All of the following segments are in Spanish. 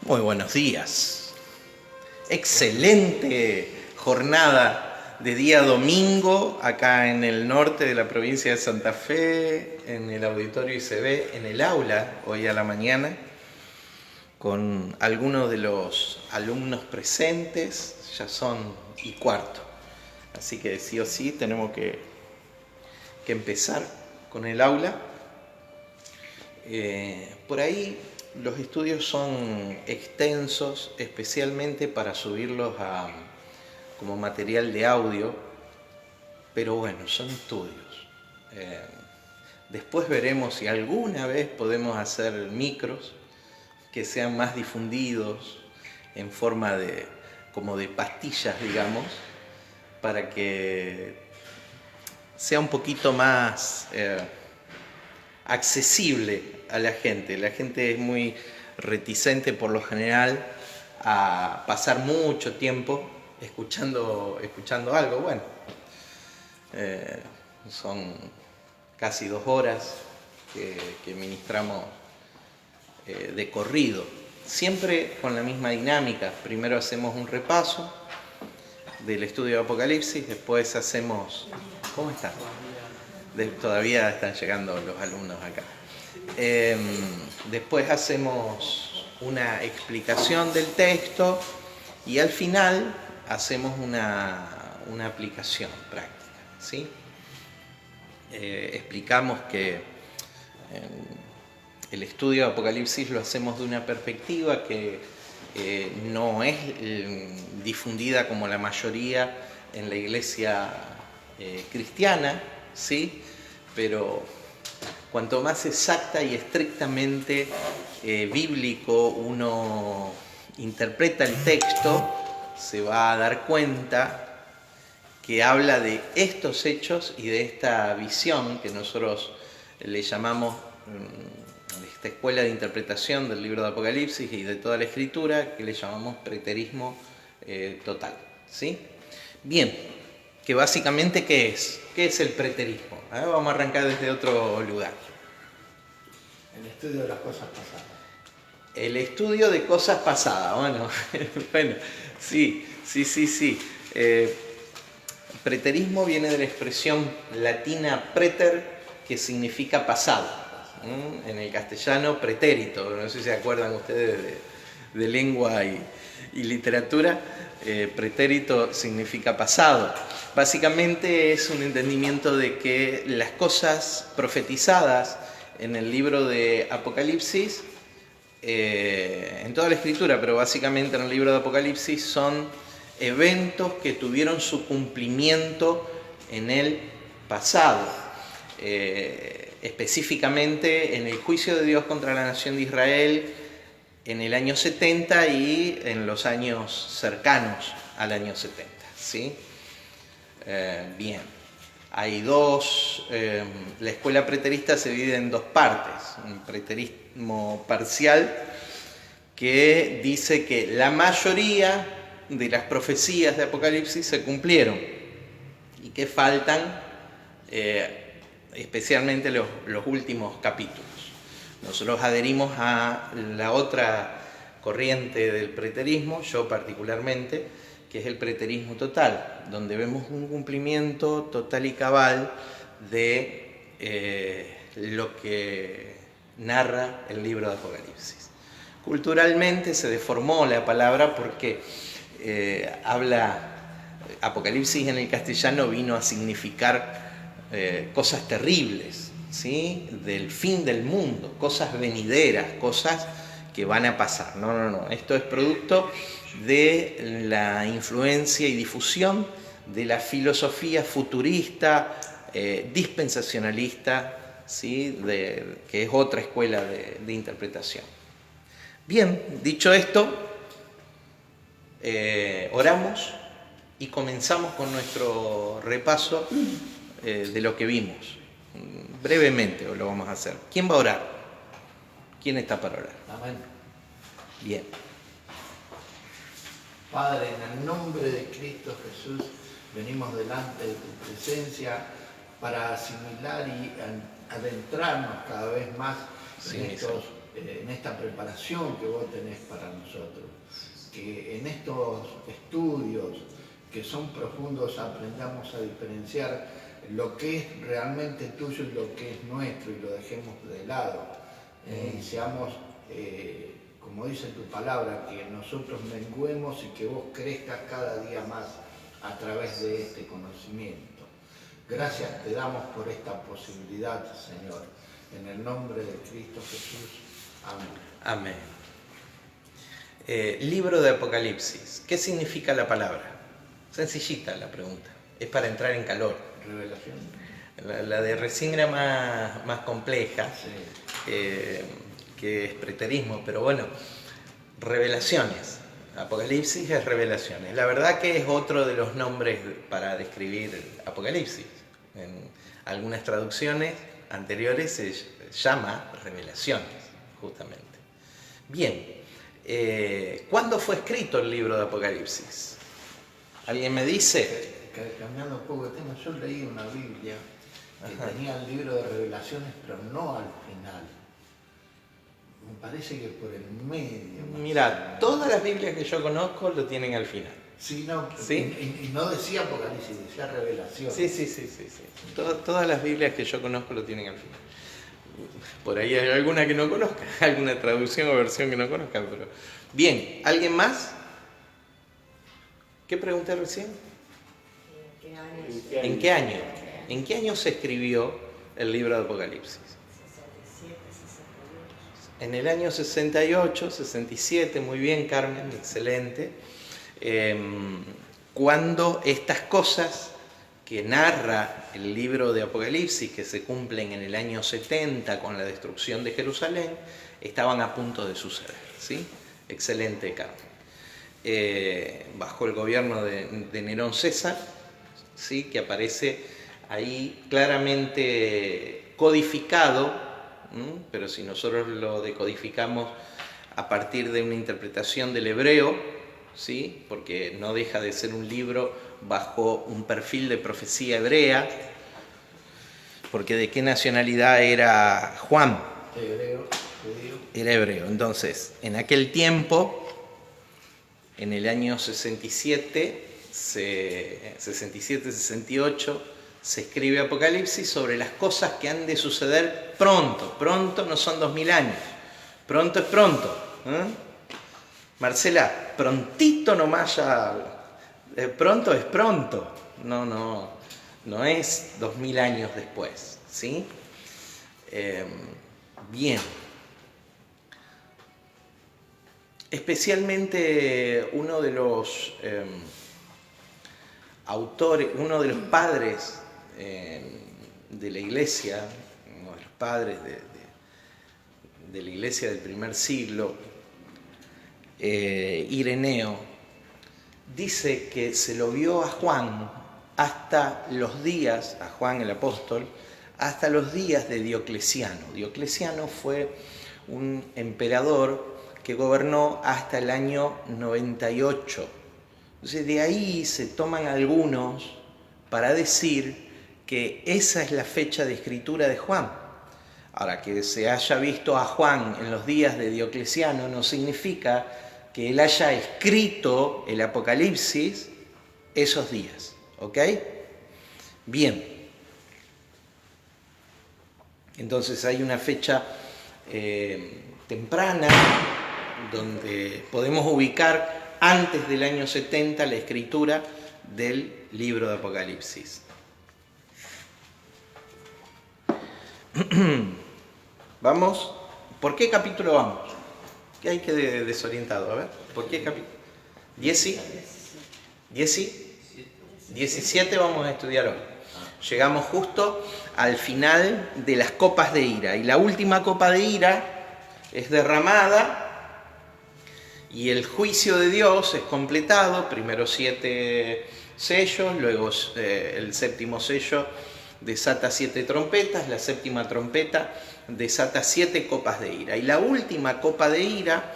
Muy buenos días. Excelente jornada de día domingo acá en el norte de la provincia de Santa Fe, en el auditorio ICB, en el aula hoy a la mañana, con algunos de los alumnos presentes. Ya son y cuarto, así que sí o sí tenemos que empezar con el aula. Por ahí los estudios son extensos, especialmente para subirlos como material de audio, pero bueno, son estudios. Después veremos si alguna vez podemos hacer micros que sean más difundidos en forma como de pastillas, digamos, para que sea un poquito más accesible a la gente. La gente es muy reticente por lo general a pasar mucho tiempo escuchando algo. Bueno, son casi 2 horas que ministramos de corrido, siempre con la misma dinámica. Primero hacemos un repaso del estudio de Apocalipsis, después hacemos... ¿Cómo están? Todavía están llegando los alumnos acá. Después hacemos una explicación del texto y al final hacemos una aplicación práctica, ¿sí? Explicamos que el estudio de Apocalipsis lo hacemos de una perspectiva que no es difundida como la mayoría en la iglesia cristiana, ¿sí? Pero cuanto más exacta y estrictamente bíblico uno interpreta el texto, se va a dar cuenta que habla de estos hechos y de esta visión que nosotros le llamamos esta escuela de interpretación del libro de Apocalipsis y de toda la escritura, que le llamamos preterismo total, ¿sí? Bien, que básicamente ¿qué es? ¿Qué es el preterismo? Vamos a arrancar desde otro lugar. El estudio de las cosas pasadas. El estudio de cosas pasadas, bueno, sí. Preterismo viene de la expresión latina preter, que significa pasado. En el castellano, pretérito, no sé si se acuerdan ustedes de lengua y literatura. Pretérito significa pasado. Básicamente es un entendimiento de que las cosas profetizadas en el libro de Apocalipsis, en toda la escritura, pero básicamente en el libro de Apocalipsis, son eventos que tuvieron su cumplimiento en el pasado. Específicamente en el juicio de Dios contra la nación de Israel en el año 70 y en los años cercanos al año 70, ¿sí? Bien, hay dos, la escuela preterista se divide en dos partes: un preterismo parcial, que dice que la mayoría de las profecías de Apocalipsis se cumplieron y que faltan especialmente los últimos capítulos. Nosotros adherimos a la otra corriente del preterismo, yo particularmente, que es el preterismo total, donde vemos un cumplimiento total y cabal de lo que narra el libro de Apocalipsis. Culturalmente se deformó la palabra porque Apocalipsis en el castellano vino a significar cosas terribles, ¿sí? Del fin del mundo, cosas venideras, cosas que van a pasar. No. Esto es producto de la influencia y difusión de la filosofía futurista, dispensacionalista, ¿sí? Que es otra escuela de interpretación. Bien, dicho esto, oramos y comenzamos con nuestro repaso de lo que vimos. Brevemente lo vamos a hacer. ¿Quién va a orar? ¿Quién está para orar? Amén. Bien. Padre, en el nombre de Cristo Jesús, venimos delante de tu presencia para asimilar y adentrarnos cada vez más en estos en esta preparación que vos tenés para nosotros, que en estos estudios que son profundos aprendamos a diferenciar lo que es realmente tuyo y lo que es nuestro y lo dejemos de lado. Y seamos, como dice tu palabra, que nosotros menguemos y que vos crezcas cada día más a través de este conocimiento. Gracias te damos por esta posibilidad, Señor. En el nombre de Cristo Jesús. Amén. Amén. Libro de Apocalipsis. ¿Qué significa la palabra? Sencillita la pregunta. Es para entrar en calor. Revelación. La de recién era más compleja, Sí. Que es preterismo, pero bueno, revelaciones. Apocalipsis es revelaciones. La verdad que es otro de los nombres para describir Apocalipsis. En algunas traducciones anteriores se llama revelaciones, justamente. Bien, ¿cuándo fue escrito el libro de Apocalipsis? ¿Alguien me dice? Cambiando un poco de tema, yo leí una Biblia que tenía el libro de revelaciones, pero no al final. Me parece que por el medio. Mira, todas las Biblias que yo conozco lo tienen al final. Sí, no, ¿Sí? Y no decía Apocalipsis, decía revelación. Sí. Todas las Biblias que yo conozco lo tienen al final. Por ahí hay alguna que no conozca, alguna traducción o versión que no conozca, pero... Bien, ¿alguien más? ¿Qué pregunté recién? ¿En qué año? ¿En qué año se escribió el libro de Apocalipsis? 67, 68. En el año 68, 67, muy bien, Carmen, excelente. Cuando estas cosas que narra el libro de Apocalipsis, que se cumplen en el año 70 con la destrucción de Jerusalén, estaban a punto de suceder, ¿sí? Excelente, Carmen. Bajo el gobierno de Nerón César, ¿sí? Que aparece ahí claramente codificado, pero si nosotros lo decodificamos a partir de una interpretación del hebreo, ¿sí? Porque no deja de ser un libro bajo un perfil de profecía hebrea, porque ¿de qué nacionalidad era Juan? Hebreo, judío. Era hebreo. Entonces, en aquel tiempo, en el año 67-68, se escribe Apocalipsis sobre las cosas que han de suceder pronto. Pronto no son 2000 años. Pronto es pronto. Marcela, prontito nomás ya. Pronto es pronto. No es 2000 años después. ¿Sí? Bien. Especialmente uno de los autores, uno de los padres de la iglesia, uno de los padres de la iglesia del primer siglo, Ireneo, dice que se lo vio a Juan hasta los días, a Juan el apóstol, hasta los días de Diocleciano. Diocleciano fue un emperador que gobernó hasta el año 98. Entonces de ahí se toman algunos para decir que esa es la fecha de escritura de Juan. Ahora, que se haya visto a Juan en los días de Diocleciano no significa que él haya escrito el Apocalipsis esos días. ¿Ok? Bien. Entonces hay una fecha temprana donde podemos ubicar antes del año 70 la escritura del libro de Apocalipsis. Vamos, ¿por qué capítulo vamos? ¿Qué hay que desorientado? A ver, ¿por qué capítulo? ¿10? 17 vamos a estudiar hoy. Llegamos justo al final de las copas de ira. Y la última copa de ira es derramada y el juicio de Dios es completado. Primero 7 sellos, luego el séptimo sello desata 7 trompetas, la séptima trompeta desata 7 copas de ira. Y la última copa de ira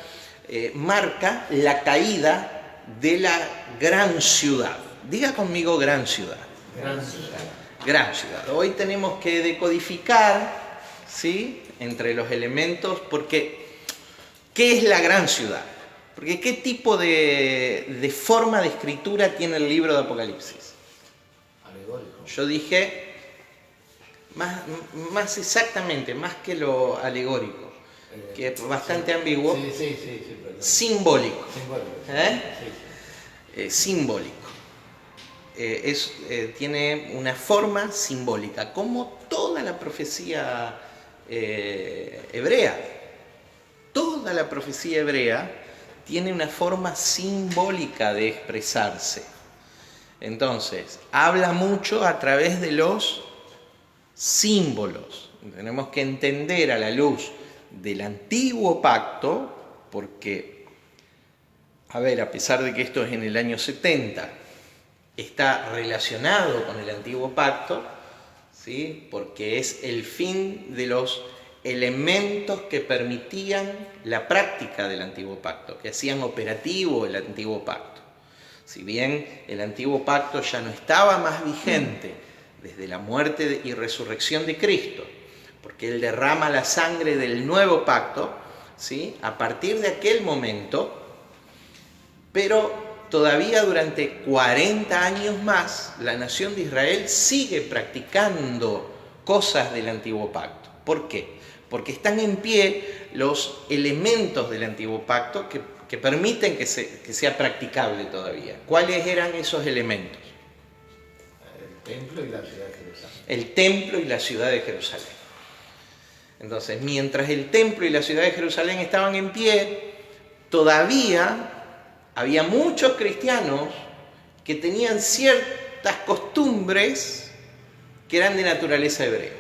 marca la caída de la gran ciudad. Diga conmigo gran ciudad. Gran ciudad. Gran ciudad. Hoy tenemos que decodificar, ¿sí?, entre los elementos, porque ¿Qué es la gran ciudad? Porque ¿qué tipo de forma de escritura tiene el libro de Apocalipsis? Alegórico. Yo dije, más exactamente, más que lo alegórico, que es bastante ambiguo, Sí, perdón. simbólico. Simbólico. Sí. Simbólico. Tiene una forma simbólica, como toda la profecía hebrea. Toda la profecía hebrea tiene una forma simbólica de expresarse. Entonces, habla mucho a través de los símbolos. Tenemos que entender a la luz del antiguo pacto, porque, a pesar de que esto es en el año 70, está relacionado con el antiguo pacto, ¿sí? Porque es el fin de los elementos que permitían la práctica del antiguo pacto, que hacían operativo el antiguo pacto. Si bien el antiguo pacto ya no estaba más vigente desde la muerte y resurrección de Cristo, porque Él derrama la sangre del nuevo pacto, ¿sí? A partir de aquel momento, pero todavía durante 40 años más, la nación de Israel sigue practicando cosas del antiguo pacto. ¿Por qué? Porque están en pie los elementos del antiguo pacto que permiten que sea practicable todavía. ¿Cuáles eran esos elementos? El templo y la ciudad de Jerusalén. El templo y la ciudad de Jerusalén. Entonces, mientras el templo y la ciudad de Jerusalén estaban en pie, todavía había muchos cristianos que tenían ciertas costumbres que eran de naturaleza hebrea.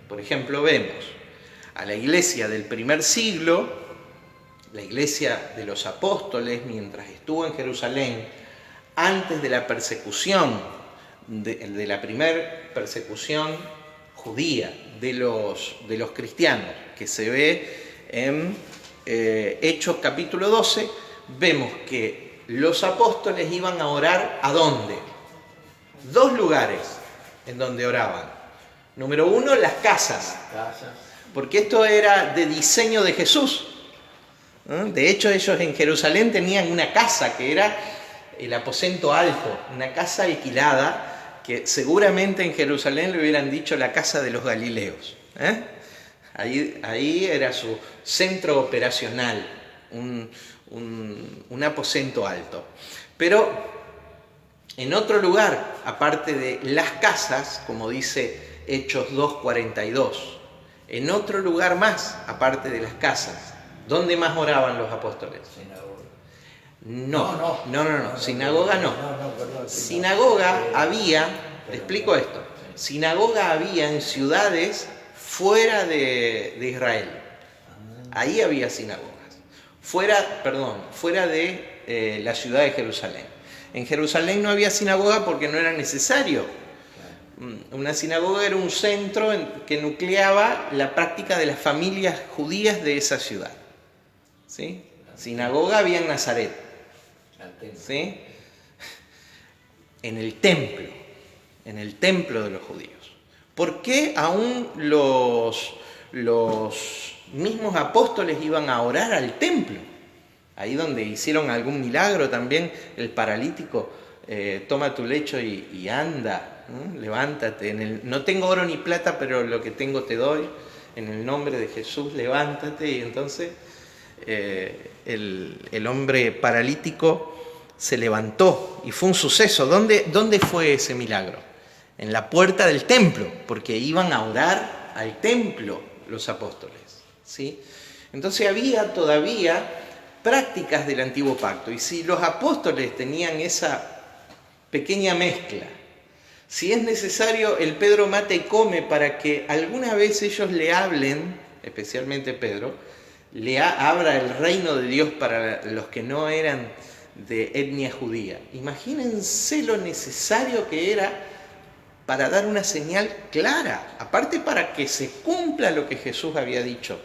Por ejemplo, vemos a la iglesia del primer siglo, la iglesia de los apóstoles, mientras estuvo en Jerusalén, antes de la persecución, de la primera persecución judía de los cristianos, que se ve en Hechos capítulo 12, vemos que los apóstoles iban a orar ¿a dónde? 2 lugares en donde oraban. Número 1, las casas. Porque esto era de diseño de Jesús. De hecho, ellos en Jerusalén tenían una casa que era el aposento alto, una casa alquilada que seguramente en Jerusalén le hubieran dicho la casa de los Galileos. Ahí era su centro operacional, un aposento alto. Pero en otro lugar, aparte de las casas, como dice Hechos 2:42, en otro lugar más, aparte de las casas, ¿dónde más oraban los apóstoles? Sinagoga. No, sinagoga no. Perdón, Sinagoga había, te explico esto, sinagoga había en ciudades fuera de Israel. Ahí había sinagogas. Fuera de la ciudad de Jerusalén. En Jerusalén no había sinagoga porque no era necesario. Una sinagoga era un centro que nucleaba la práctica de las familias judías de esa ciudad. ¿Sí? Sinagoga había en Nazaret. ¿Sí? En el templo de los judíos. ¿Por qué aún los mismos apóstoles iban a orar al templo? Ahí donde hicieron algún milagro también, el paralítico, toma tu lecho y anda. Levántate, no tengo oro ni plata, pero lo que tengo te doy, en el nombre de Jesús, levántate. Y entonces el hombre paralítico se levantó y fue un suceso. ¿Dónde fue ese milagro? En la puerta del templo, porque iban a orar al templo los apóstoles, ¿sí? Entonces había todavía prácticas del antiguo pacto, y si los apóstoles tenían esa pequeña mezcla, si es necesario, el Pedro mata y come para que alguna vez ellos le hablen, especialmente Pedro, le abra el reino de Dios para los que no eran de etnia judía. Imagínense lo necesario que era para dar una señal clara, aparte para que se cumpla lo que Jesús había dicho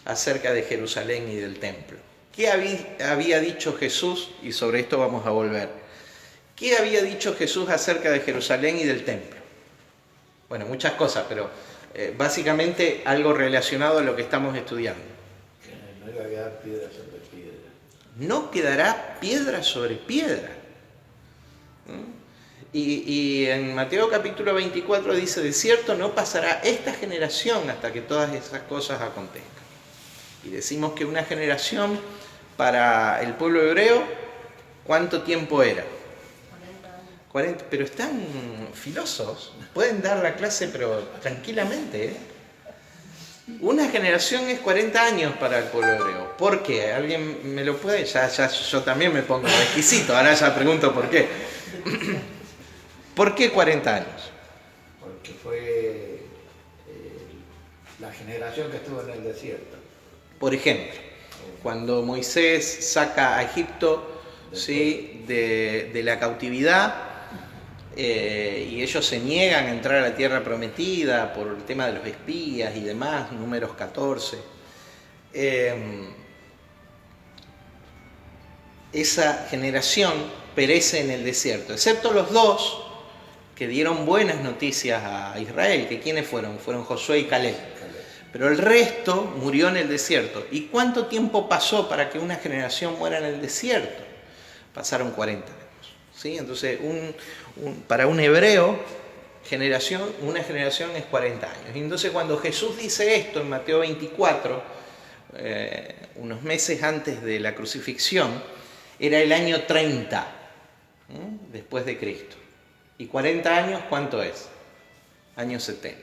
acerca de Jerusalén y del templo. ¿Qué había dicho Jesús? Y sobre esto vamos a volver. ¿Qué había dicho Jesús acerca de Jerusalén y del templo? Bueno, muchas cosas, pero básicamente algo relacionado a lo que estamos estudiando. Que en el No iba a quedar piedra sobre piedra. No quedará piedra sobre piedra. Y en Mateo capítulo 24 dice, de cierto no pasará esta generación hasta que todas esas cosas acontezcan. Y decimos que una generación para el pueblo hebreo, ¿cuánto tiempo era? 40, pero están filosos, pueden dar la clase pero tranquilamente, ¿eh? Una generación es 40 años para el pueblo hebreo. ¿Por qué? ¿Alguien me lo puede? Ya yo también me pongo requisito, ahora ya pregunto por qué. ¿Por qué 40 años? Porque fue la generación que estuvo en el desierto. Por ejemplo, cuando Moisés saca a Egipto, ¿sí?, de la cautividad, y ellos se niegan a entrar a la tierra prometida por el tema de los espías y demás, Números 14. Esa generación perece en el desierto, excepto los dos que dieron buenas noticias a Israel, que ¿quiénes fueron? Fueron Josué y Caleb. Pero el resto murió en el desierto. ¿Y cuánto tiempo pasó para que una generación muera en el desierto? Pasaron 40 años. ¿Sí? Entonces, para un hebreo, una generación es 40 años. Y entonces, cuando Jesús dice esto en Mateo 24, unos meses antes de la crucifixión, era el año 30, después de Cristo. ¿Y 40 años cuánto es? Año 70.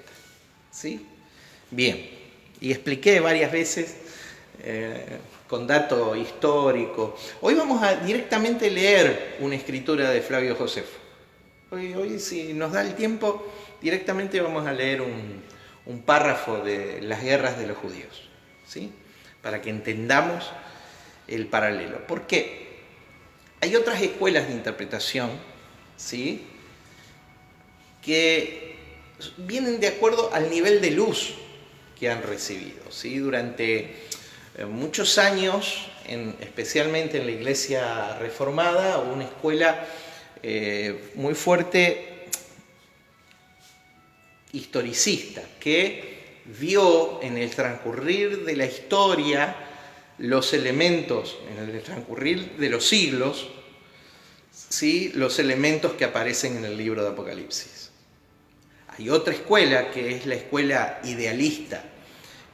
¿Sí? Bien. Y expliqué varias veces con dato histórico. Hoy vamos a directamente leer una escritura de Flavio Josefo. Hoy si nos da el tiempo, directamente vamos a leer un párrafo de las guerras de los judíos, ¿sí? Para que entendamos el paralelo. ¿Por qué? Hay otras escuelas de interpretación, ¿sí?, que vienen de acuerdo al nivel de luz que han recibido, ¿sí? Durante muchos años, especialmente en la Iglesia Reformada, hubo una escuela muy fuerte historicista que vio en el transcurrir de la historia los elementos, en el transcurrir de los siglos, ¿sí?, los elementos que aparecen en el libro de Apocalipsis. Hay otra escuela que es la escuela idealista,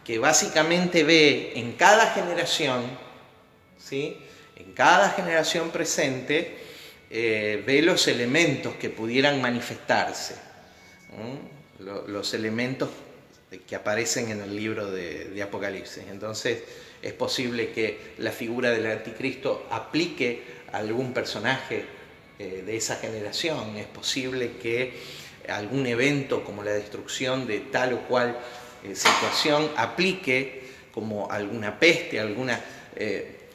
que básicamente ve en cada generación, ¿sí?, en cada generación presente, ve los elementos que pudieran manifestarse, los elementos que aparecen en el libro de Apocalipsis. Entonces, es posible que la figura del anticristo aplique a algún personaje de esa generación. Es posible que algún evento como la destrucción de tal o cual situación aplique, como alguna peste,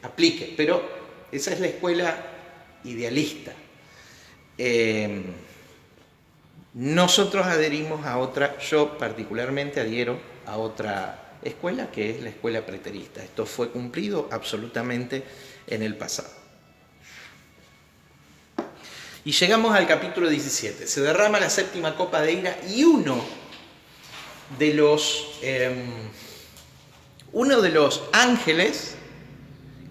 aplique. Pero esa es la escuela idealista. Nosotros adherimos a otra, yo particularmente adhiero a otra escuela, que es la escuela preterista. Esto fue cumplido absolutamente en el pasado. Y llegamos al capítulo 17. Se derrama la séptima copa de ira y uno de los ángeles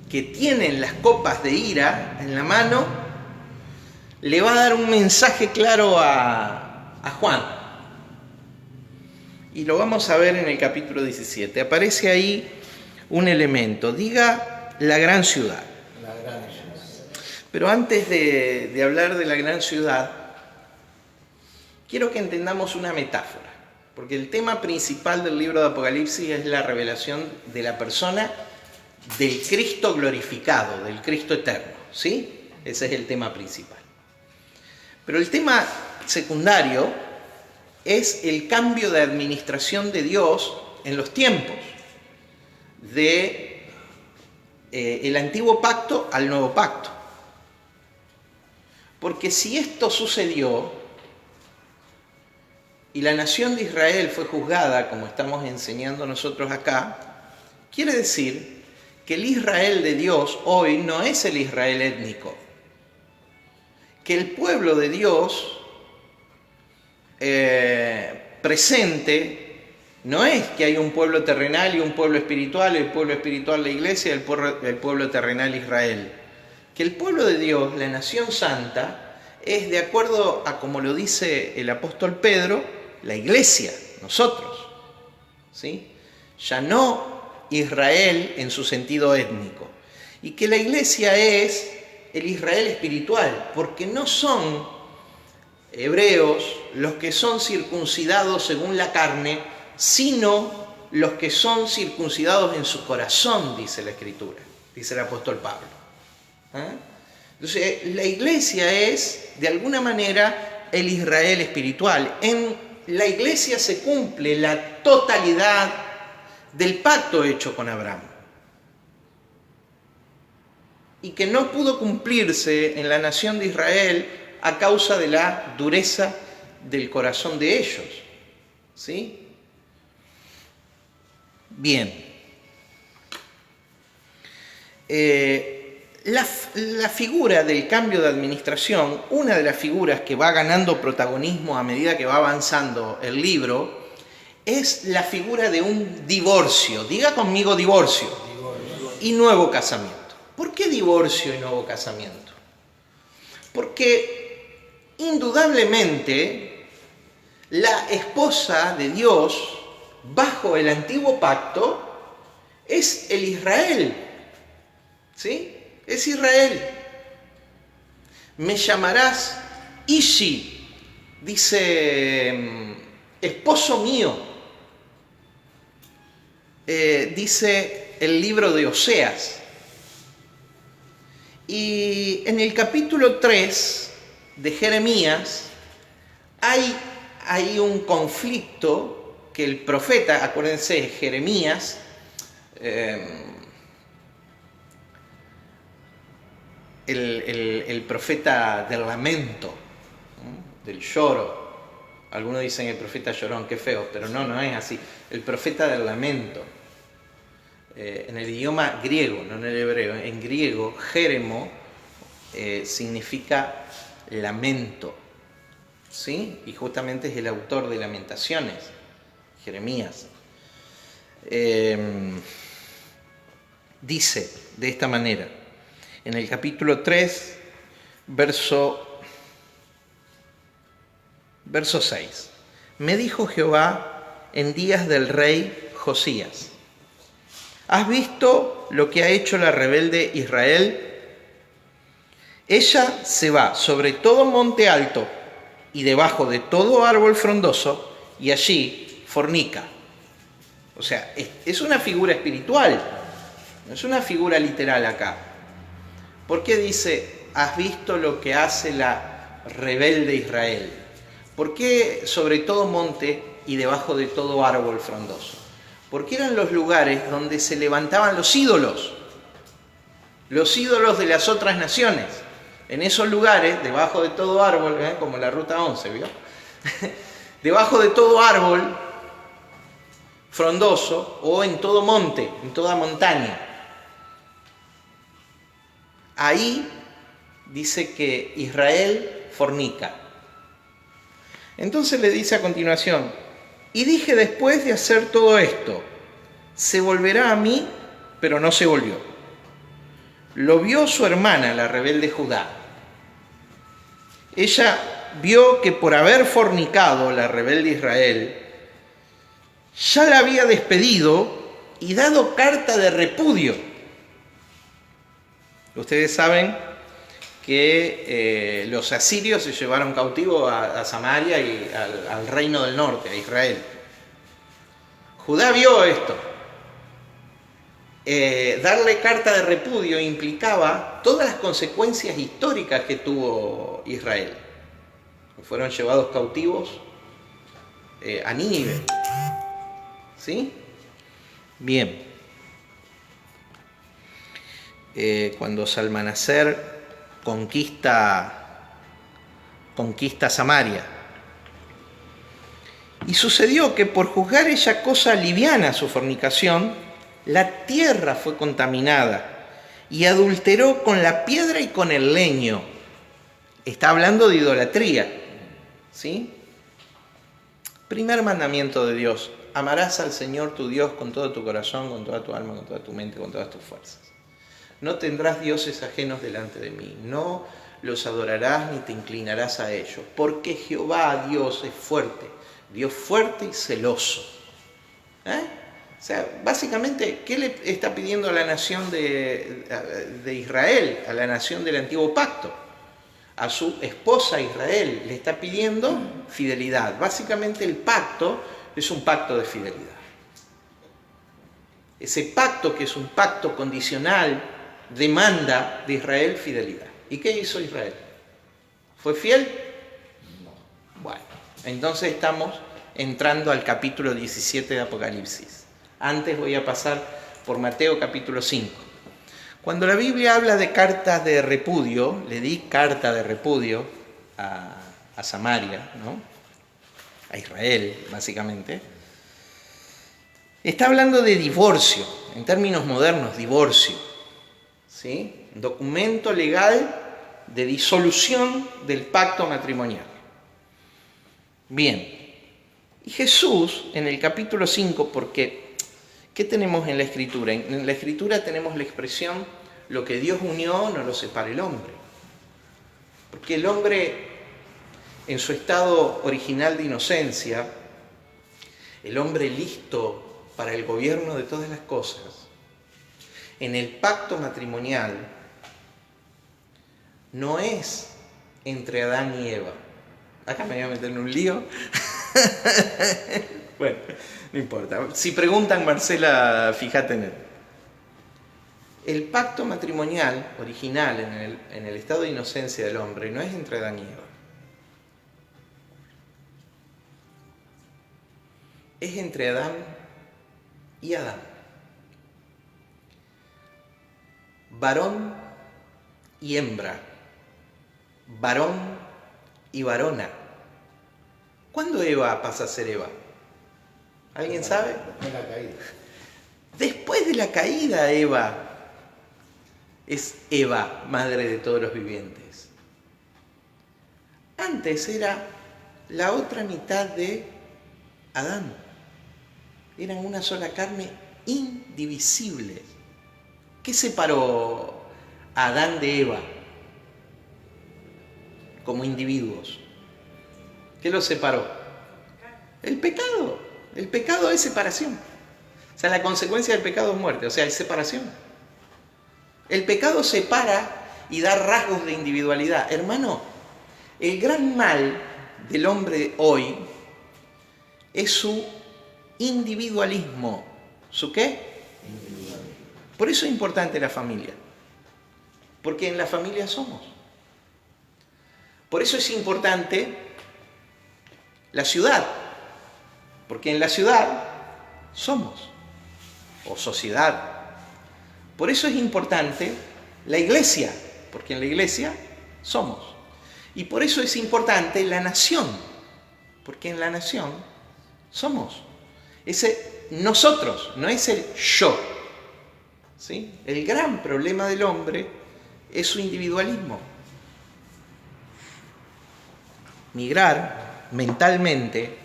que tienen las copas de ira en la mano le va a dar un mensaje claro a Juan. Y lo vamos a ver en el capítulo 17. Aparece ahí un elemento. Diga la gran ciudad. La gran ciudad. Pero antes de hablar de la gran ciudad, quiero que entendamos una metáfora. Porque el tema principal del libro de Apocalipsis es la revelación de la persona del Cristo glorificado, del Cristo eterno, ¿sí? Ese es el tema principal. Pero el tema secundario es el cambio de administración de Dios en los tiempos, de el antiguo pacto al nuevo pacto. Porque si esto sucedió y la nación de Israel fue juzgada, como estamos enseñando nosotros acá, quiere decir que el Israel de Dios hoy no es el Israel étnico, que el pueblo de Dios presente No es que hay un pueblo terrenal y un pueblo espiritual, el pueblo espiritual la iglesia y el pueblo terrenal Israel. Que el pueblo de Dios, la nación santa, es de acuerdo a como lo dice el apóstol Pedro, la iglesia, nosotros. ¿Sí? Ya no Israel en su sentido étnico. Y que la iglesia es el Israel espiritual, porque no son hebreos los que son circuncidados según la carne, sino los que son circuncidados en su corazón, dice la Escritura, dice el apóstol Pablo. Entonces, la iglesia es, de alguna manera, el Israel espiritual. En la iglesia se cumple la totalidad del pacto hecho con Abraham. Y que no pudo cumplirse en la nación de Israel a causa de la dureza del corazón de ellos. ¿Sí? Bien. La figura del cambio de administración, una de las figuras que va ganando protagonismo a medida que va avanzando el libro, es la figura de un divorcio. Diga conmigo divorcio. Y nuevo casamiento. ¿Por qué divorcio y nuevo casamiento? Porque indudablemente la esposa de Dios bajo el antiguo pacto es el Israel. ¿Sí? Es Israel. Me llamarás Ishi, dice esposo mío. Dice el libro de Oseas. Y en el capítulo 3 de Jeremías hay un conflicto que el profeta, acuérdense, Jeremías, el profeta del lamento, del lloro. Algunos dicen el profeta llorón, qué feo, pero no es así. El profeta del lamento. En el idioma griego, no en el hebreo, en griego, Jeremo significa lamento, ¿sí? Y justamente es el autor de Lamentaciones, Jeremías. Dice de esta manera, en el capítulo 3, verso 6, me dijo Jehová en días del rey Josías, ¿has visto lo que ha hecho la rebelde Israel? Ella se va sobre todo monte alto y debajo de todo árbol frondoso y allí fornica. O sea, es una figura espiritual, no es una figura literal acá. ¿Por qué dice, has visto lo que hace la rebelde Israel? ¿Por qué sobre todo monte y debajo de todo árbol frondoso? Porque eran los lugares donde se levantaban los ídolos de las otras naciones. En esos lugares, debajo de todo árbol, como la ruta 11, ¿vio? Debajo de todo árbol frondoso o en todo monte, en toda montaña. Ahí dice que Israel fornica. Entonces le dice a continuación, y dije después de hacer todo esto, se volverá a mí, pero no se volvió. Lo vio su hermana, la rebelde Judá. Ella vio que por haber fornicado la rebelde Israel, ya la había despedido y dado carta de repudio. Ustedes saben que los asirios se llevaron cautivo a Samaria y al reino del norte, a Israel. Judá vio esto. Darle carta de repudio implicaba todas las consecuencias históricas que tuvo Israel. Fueron llevados cautivos a Nínive. ¿Sí? Bien. Cuando Salmanaser conquista Samaria. Y sucedió que por juzgar ella cosa liviana su fornicación, la tierra fue contaminada y adulteró con la piedra y con el leño. Está hablando de idolatría, ¿sí? Primer mandamiento de Dios, amarás al Señor tu Dios con todo tu corazón, con toda tu alma, con toda tu mente, con todas tus fuerzas. No tendrás dioses ajenos delante de mí, no los adorarás ni te inclinarás a ellos, porque Jehová Dios es fuerte, Dios fuerte y celoso. O sea, básicamente, ¿qué le está pidiendo a la nación de Israel, a la nación del antiguo pacto? A su esposa Israel le está pidiendo fidelidad. Básicamente el pacto es un pacto de fidelidad. Ese pacto, que es un pacto condicional, demanda de Israel fidelidad. ¿Y qué hizo Israel? ¿Fue fiel? No. Bueno, entonces estamos entrando al capítulo 17 de Apocalipsis. Antes voy a pasar por Mateo capítulo 5. Cuando la Biblia habla de cartas de repudio, le di carta de repudio a Samaria, ¿no? A Israel, básicamente. Está hablando de divorcio, en términos modernos, divorcio. ¿Sí? Documento legal de disolución del pacto matrimonial. Bien. Y Jesús, en el capítulo 5, porque ¿qué tenemos en la Escritura? En la Escritura tenemos la expresión: lo que Dios unió no lo separa el hombre. Porque el hombre, en su estado original de inocencia, el hombre listo para el gobierno de todas las cosas, en el pacto matrimonial no es entre Adán y Eva. Acá me voy a meter en un lío. Bueno, no importa. Si preguntan, Marcela, fíjate en él. El pacto matrimonial original en el estado de inocencia del hombre no es entre Adán y Eva. Es entre Adán y Adán. Varón y hembra. Varón y varona. ¿Cuándo Eva pasa a ser Eva? ¿Alguien sabe? Después de la caída. Después de la caída, Eva es Eva, madre de todos los vivientes. Antes era la otra mitad de Adán. Eran una sola carne indivisible. ¿Qué separó a Adán de Eva como individuos? ¿Qué los separó? El pecado. El pecado es separación. O sea, la consecuencia del pecado es muerte, o sea, es separación. El pecado separa y da rasgos de individualidad. Hermano, el gran mal del hombre hoy es su individualismo. ¿Su qué? Por eso es importante la familia. Porque en la familia somos. Por eso es importante la ciudad. Porque en la ciudad somos. O sociedad. Por eso es importante la iglesia. Porque en la iglesia somos. Y por eso es importante la nación. Porque en la nación somos. Ese nosotros, no es el yo. ¿Sí? El gran problema del hombre es su individualismo. Migrar mentalmente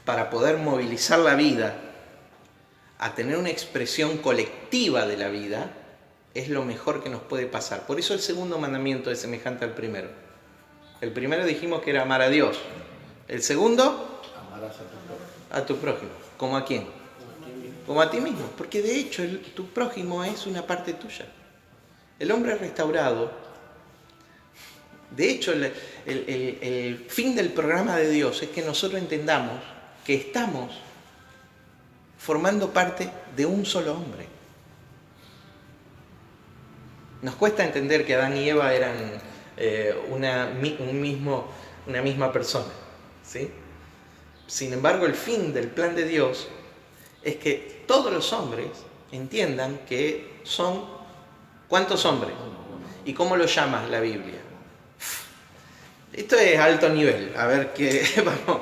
para poder movilizar la vida a tener una expresión colectiva de la vida es lo mejor que nos puede pasar. Por eso el segundo mandamiento es semejante al primero. El primero dijimos que era amar a Dios. El segundo, Amarás a tu prójimo. a tu prójimo. ¿Cómo a quién? Como a ti mismo. Porque de hecho tu prójimo es una parte tuya. El hombre restaurado, de hecho el fin del programa de Dios es que nosotros entendamos que estamos formando parte de un solo hombre. Nos cuesta entender que Adán y Eva eran una misma persona, ¿sí? Sin embargo, el fin del plan de Dios es que todos los hombres entiendan que son... ¿Cuántos hombres? ¿Y cómo lo llama la Biblia? Esto es alto nivel. A ver qué... Vamos.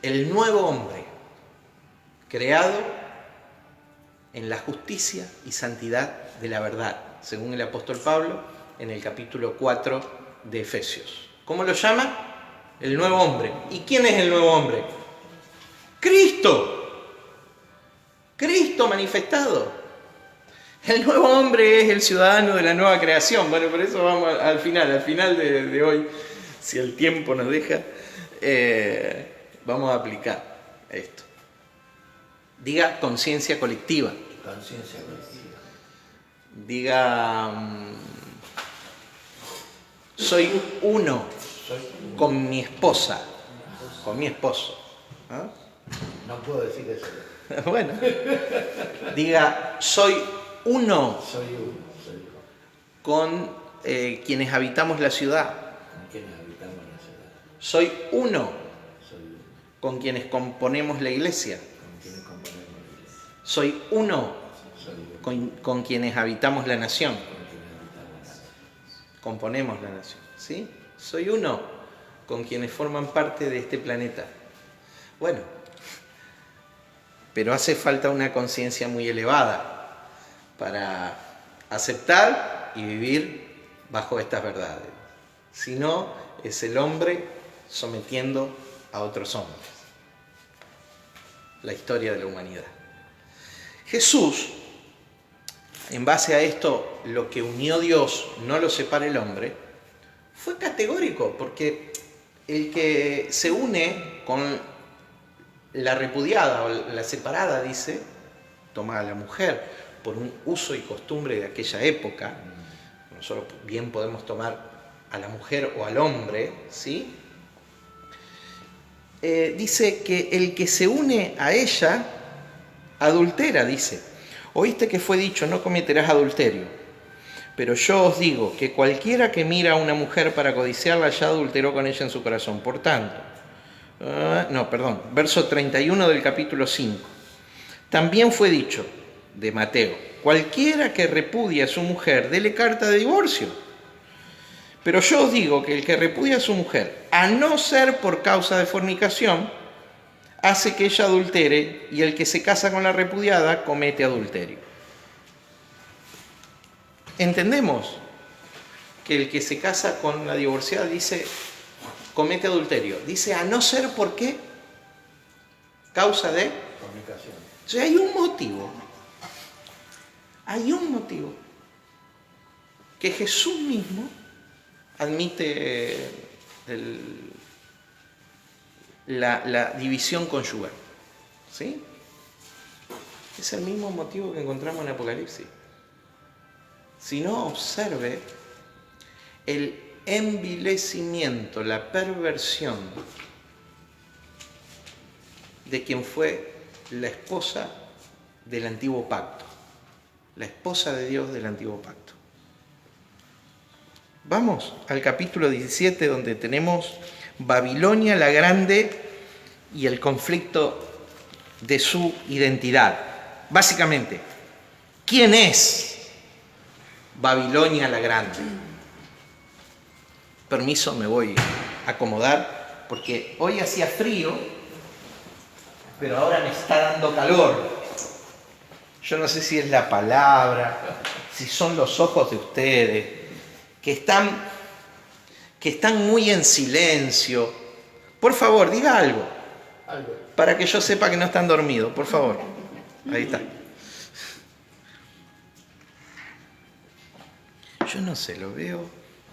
El nuevo hombre, creado en la justicia y santidad de la verdad, según el apóstol Pablo en el capítulo 4 de Efesios. ¿Cómo lo llama? El nuevo hombre. ¿Y quién es el nuevo hombre? Cristo. Cristo manifestado. El nuevo hombre es el ciudadano de la nueva creación. Bueno, por eso vamos al final de hoy, si el tiempo nos deja, vamos a aplicar esto. Diga conciencia colectiva. Conciencia colectiva. Diga, soy uno con mi esposa, con mi esposo. ¿Ah? No puedo decir eso. Bueno, diga, soy uno Soy uno. con quienes habitamos la ciudad. Con quienes habitamos la ciudad. Soy uno Soy uno. con quienes componemos la iglesia. Con quienes componemos la iglesia. Soy uno Soy uno. con quienes habitamos la nación. Con quienes habitamos la ciudad. Componemos la nación, ¿sí? Soy uno con quienes forman parte de este planeta. Bueno, pero hace falta una conciencia muy elevada para aceptar y vivir bajo estas verdades. Si no, es el hombre sometiendo a otros hombres. La historia de la humanidad. Jesús, en base a esto, lo que unió Dios no lo separa el hombre, fue categórico, porque el que se une con la repudiada o la separada, dice, toma a la mujer por un uso y costumbre de aquella época. Nosotros bien podemos tomar a la mujer o al hombre, ¿sí? Dice que el que se une a ella adultera, dice. Oíste que fue dicho, no cometerás adulterio. Pero yo os digo que cualquiera que mira a una mujer para codiciarla ya adulteró con ella en su corazón. Por tanto, verso 31 del capítulo 5. También fue dicho, de Mateo, cualquiera que repudia a su mujer, dele carta de divorcio. Pero yo os digo que el que repudia a su mujer, a no ser por causa de fornicación, hace que ella adultere, y el que se casa con la repudiada comete adulterio. Entendemos que el que se casa con la divorciada dice comete adulterio. Dice a no ser por qué, causa de Fornicación. O sea, hay un motivo. Hay un motivo que Jesús mismo admite la división conyugal. ¿Sí? Es el mismo motivo que encontramos en Apocalipsis. Si no, observe el envilecimiento, la perversión de quien fue la esposa del antiguo pacto, la esposa de Dios del antiguo pacto. Vamos al capítulo 17, donde tenemos Babilonia la Grande y el conflicto de su identidad. Básicamente, ¿quién es Babilonia la Grande? Permiso, me voy a acomodar, porque hoy hacía frío, pero ahora me está dando calor. Yo no sé si es la palabra, si son los ojos de ustedes, que están muy en silencio. Por favor, diga algo, para que yo sepa que no están dormidos, por favor. Ahí está. Yo no sé, lo veo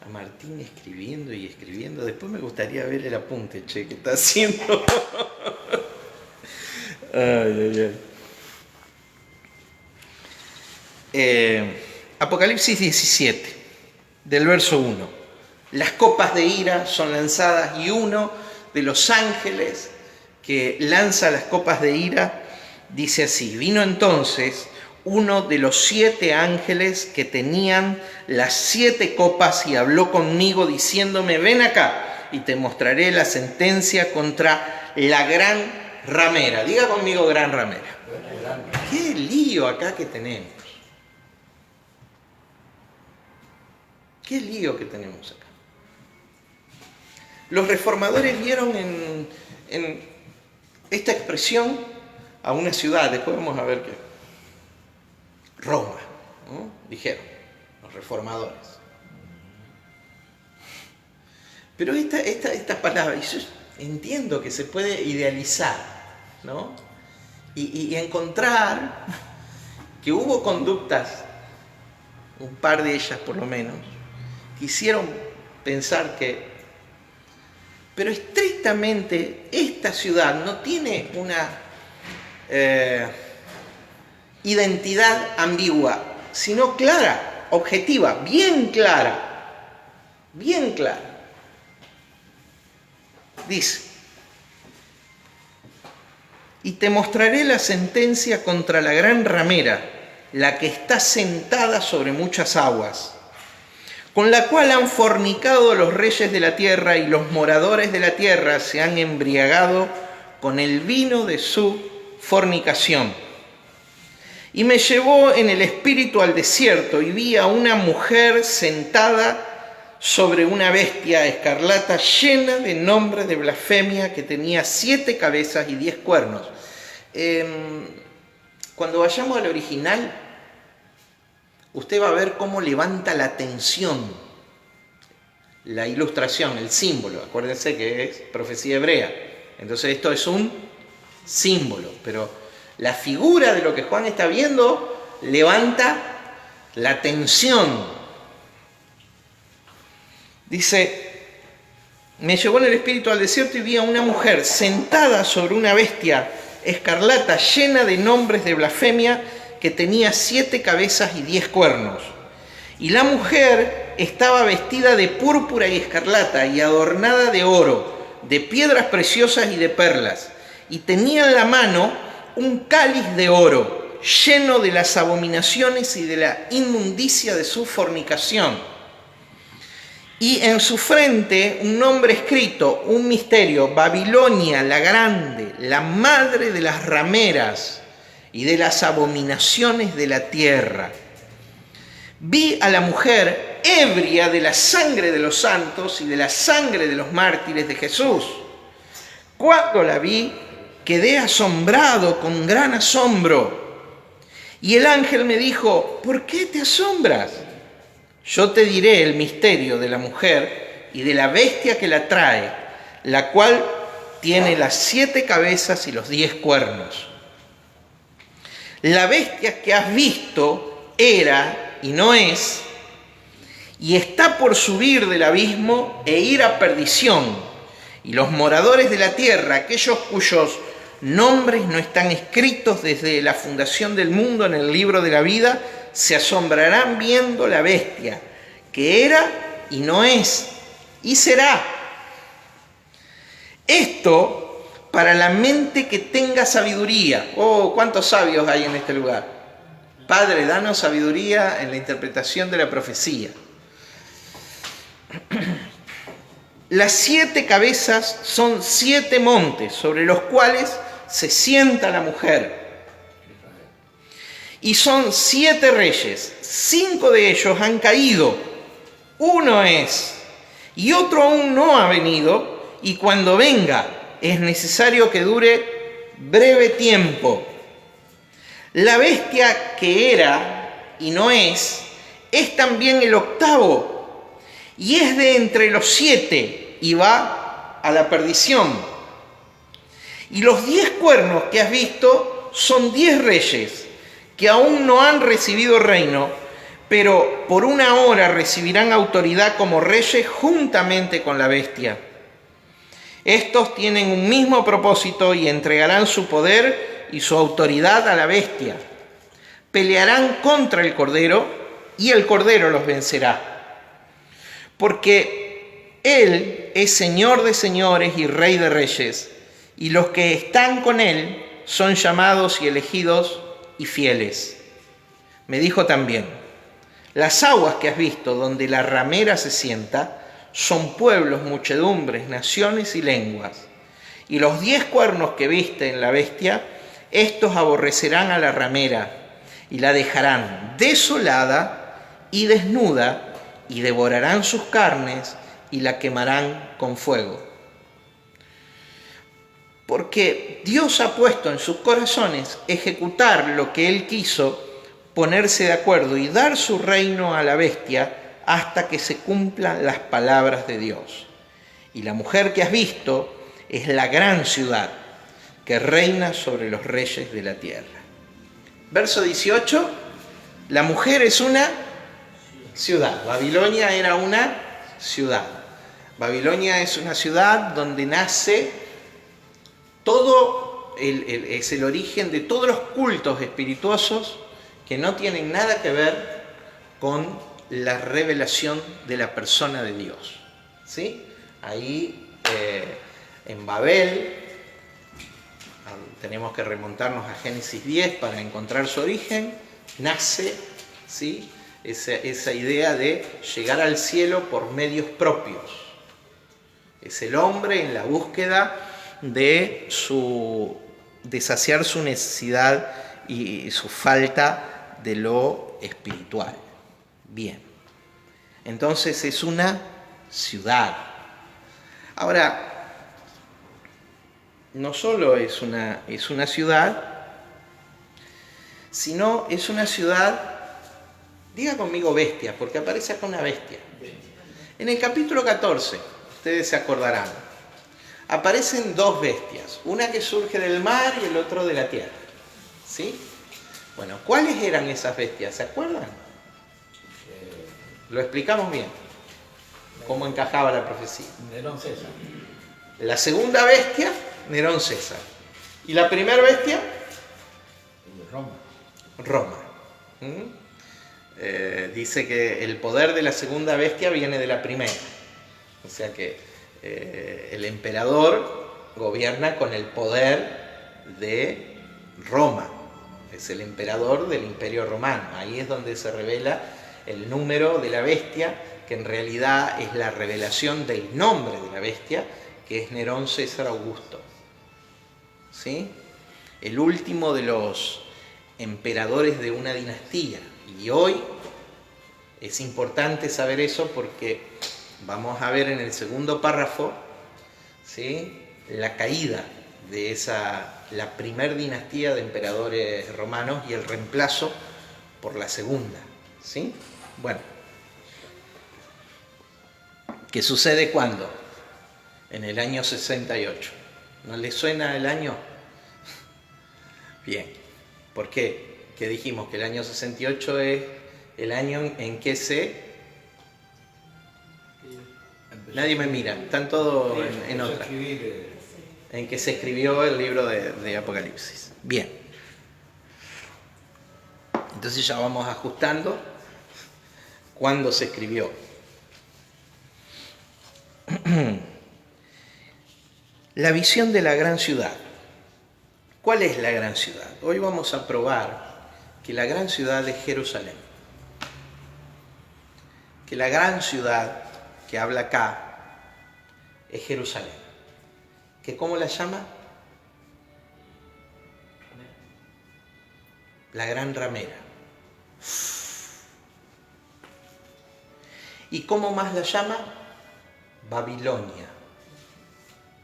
a Martín escribiendo y escribiendo. Después me gustaría ver el apunte, que está haciendo. Apocalipsis 17, del verso 1. Las copas de ira son lanzadas y uno de los ángeles que lanza las copas de ira dice así: vino entonces uno de los 7 ángeles que tenían las 7 copas y habló conmigo diciéndome: ven acá y te mostraré la sentencia contra la gran ramera. Diga conmigo, gran ramera. Qué lío acá que tenemos. Qué lío que tenemos acá. Los reformadores vieron en esta expresión a una ciudad, después vamos a ver qué. Roma, ¿no? Dijeron los reformadores. Pero esta palabra, yo entiendo que se puede idealizar, ¿no? Y encontrar que hubo conductas, un par de ellas por lo menos, que hicieron pensar que, pero estrictamente esta ciudad no tiene una identidad ambigua, sino clara, objetiva, bien clara, bien clara. Dice: y te mostraré la sentencia contra la gran ramera, la que está sentada sobre muchas aguas, con la cual han fornicado los reyes de la tierra, y los moradores de la tierra se han embriagado con el vino de su fornicación. Y me llevó en el espíritu al desierto, y vi a una mujer sentada sobre una bestia escarlata llena de nombres de blasfemia, que tenía 7 cabezas y 10 cuernos. Cuando vayamos al original, usted va a ver cómo levanta la atención la ilustración, el símbolo. Acuérdense que es profecía hebrea. Entonces esto es un símbolo, pero la figura de lo que Juan está viendo levanta la atención. Dice: me llevó en el espíritu al desierto y vi a una mujer sentada sobre una bestia escarlata llena de nombres de blasfemia, que tenía 7 cabezas y 10 cuernos. Y la mujer estaba vestida de púrpura y escarlata y adornada de oro, de piedras preciosas y de perlas. Y tenía en la mano un cáliz de oro, lleno de las abominaciones y de la inmundicia de su fornicación. Y en su frente un nombre escrito, un misterio: Babilonia la grande, la madre de las rameras y de las abominaciones de la tierra. Vi a la mujer ebria de la sangre de los santos y de la sangre de los mártires de Jesús. Cuando la vi, quedé asombrado con gran asombro. Y el ángel me dijo: ¿por qué te asombras? Yo te diré el misterio de la mujer y de la bestia que la trae, la cual tiene las 7 cabezas y los 10 cuernos. La bestia que has visto era y no es, y está por subir del abismo e ir a perdición. Y los moradores de la tierra, aquellos cuyos nombres no están escritos desde la fundación del mundo en el libro de la vida, se asombrarán viendo la bestia, que era y no es, y será. Esto para la mente que tenga sabiduría. Oh, cuántos sabios hay en este lugar. Padre, danos sabiduría en la interpretación de la profecía. Las 7 cabezas son 7 montes sobre los cuales se sienta la mujer. Y son 7 reyes, 5 de ellos han caído, uno es, y otro aún no ha venido, y cuando venga es necesario que dure breve tiempo. La bestia que era y no es también el 8º, y es de entre los 7, y va a la perdición. Y los 10 cuernos que has visto son 10 reyes, que aún no han recibido reino, pero por una hora recibirán autoridad como reyes juntamente con la bestia. Estos tienen un mismo propósito y entregarán su poder y su autoridad a la bestia. Pelearán contra el Cordero y el Cordero los vencerá. Porque Él es Señor de señores y Rey de reyes, y los que están con Él son llamados y elegidos y fieles. Me dijo también: las aguas que has visto donde la ramera se sienta son pueblos, muchedumbres, naciones y lenguas. Y los 10 cuernos que viste en la bestia, estos aborrecerán a la ramera y la dejarán desolada y desnuda, y devorarán sus carnes y la quemarán con fuego. Porque Dios ha puesto en sus corazones ejecutar lo que Él quiso, ponerse de acuerdo y dar su reino a la bestia hasta que se cumplan las palabras de Dios. Y la mujer que has visto es la gran ciudad, que reina sobre los reyes de la tierra. Verso 18, la mujer es una ciudad. Babilonia era una ciudad. Babilonia es una ciudad donde nace es el origen de todos los cultos espirituosos que no tienen nada que ver con la revelación de la persona de Dios. ¿Sí? Ahí en Babel tenemos que remontarnos a Génesis 10 para encontrar su origen. Nace, ¿sí?, esa idea de llegar al cielo por medios propios. Es el hombre en la búsqueda de saciar su necesidad y su falta de lo espiritual. Bien, entonces es una ciudad. Ahora, no solo es una ciudad, sino es una ciudad, diga conmigo bestia, porque aparece acá una bestia. En el capítulo 14, ustedes se acordarán, aparecen dos bestias, una que surge del mar y el otro de la tierra. ¿Sí? Bueno, ¿cuáles eran esas bestias? ¿Se acuerdan? Lo explicamos bien, cómo encajaba la profecía. Nerón César. La segunda bestia, Nerón César. ¿Y la primera bestia? Roma. Roma. Dice que el poder de la segunda bestia viene de la primera. O sea que el emperador gobierna con el poder de Roma. Es el emperador del Imperio Romano. Ahí es donde se revela el número de la bestia, que en realidad es la revelación del nombre de la bestia, que es Nerón César Augusto. ¿Sí? El último de los emperadores de una dinastía. Y hoy es importante saber eso porque vamos a ver en el segundo párrafo, ¿sí?, la caída de la primer dinastía de emperadores romanos y el reemplazo por la segunda. ¿Sí? Bueno, ¿qué sucede cuándo? En el año 68. ¿No le suena el año? Bien. ¿Por qué? Que dijimos que el año 68 es el año en que nadie me mira, están todos en otra. En que se escribió el libro de Apocalipsis. Bien. Entonces ya vamos ajustando cuándo se escribió. La visión de la gran ciudad. ¿Cuál es la gran ciudad? Hoy vamos a probar que la gran ciudad es Jerusalén. Que la gran ciudad que habla acá es Jerusalén. ¿Que cómo la llama? La gran ramera. ¿Y cómo más la llama? Babilonia,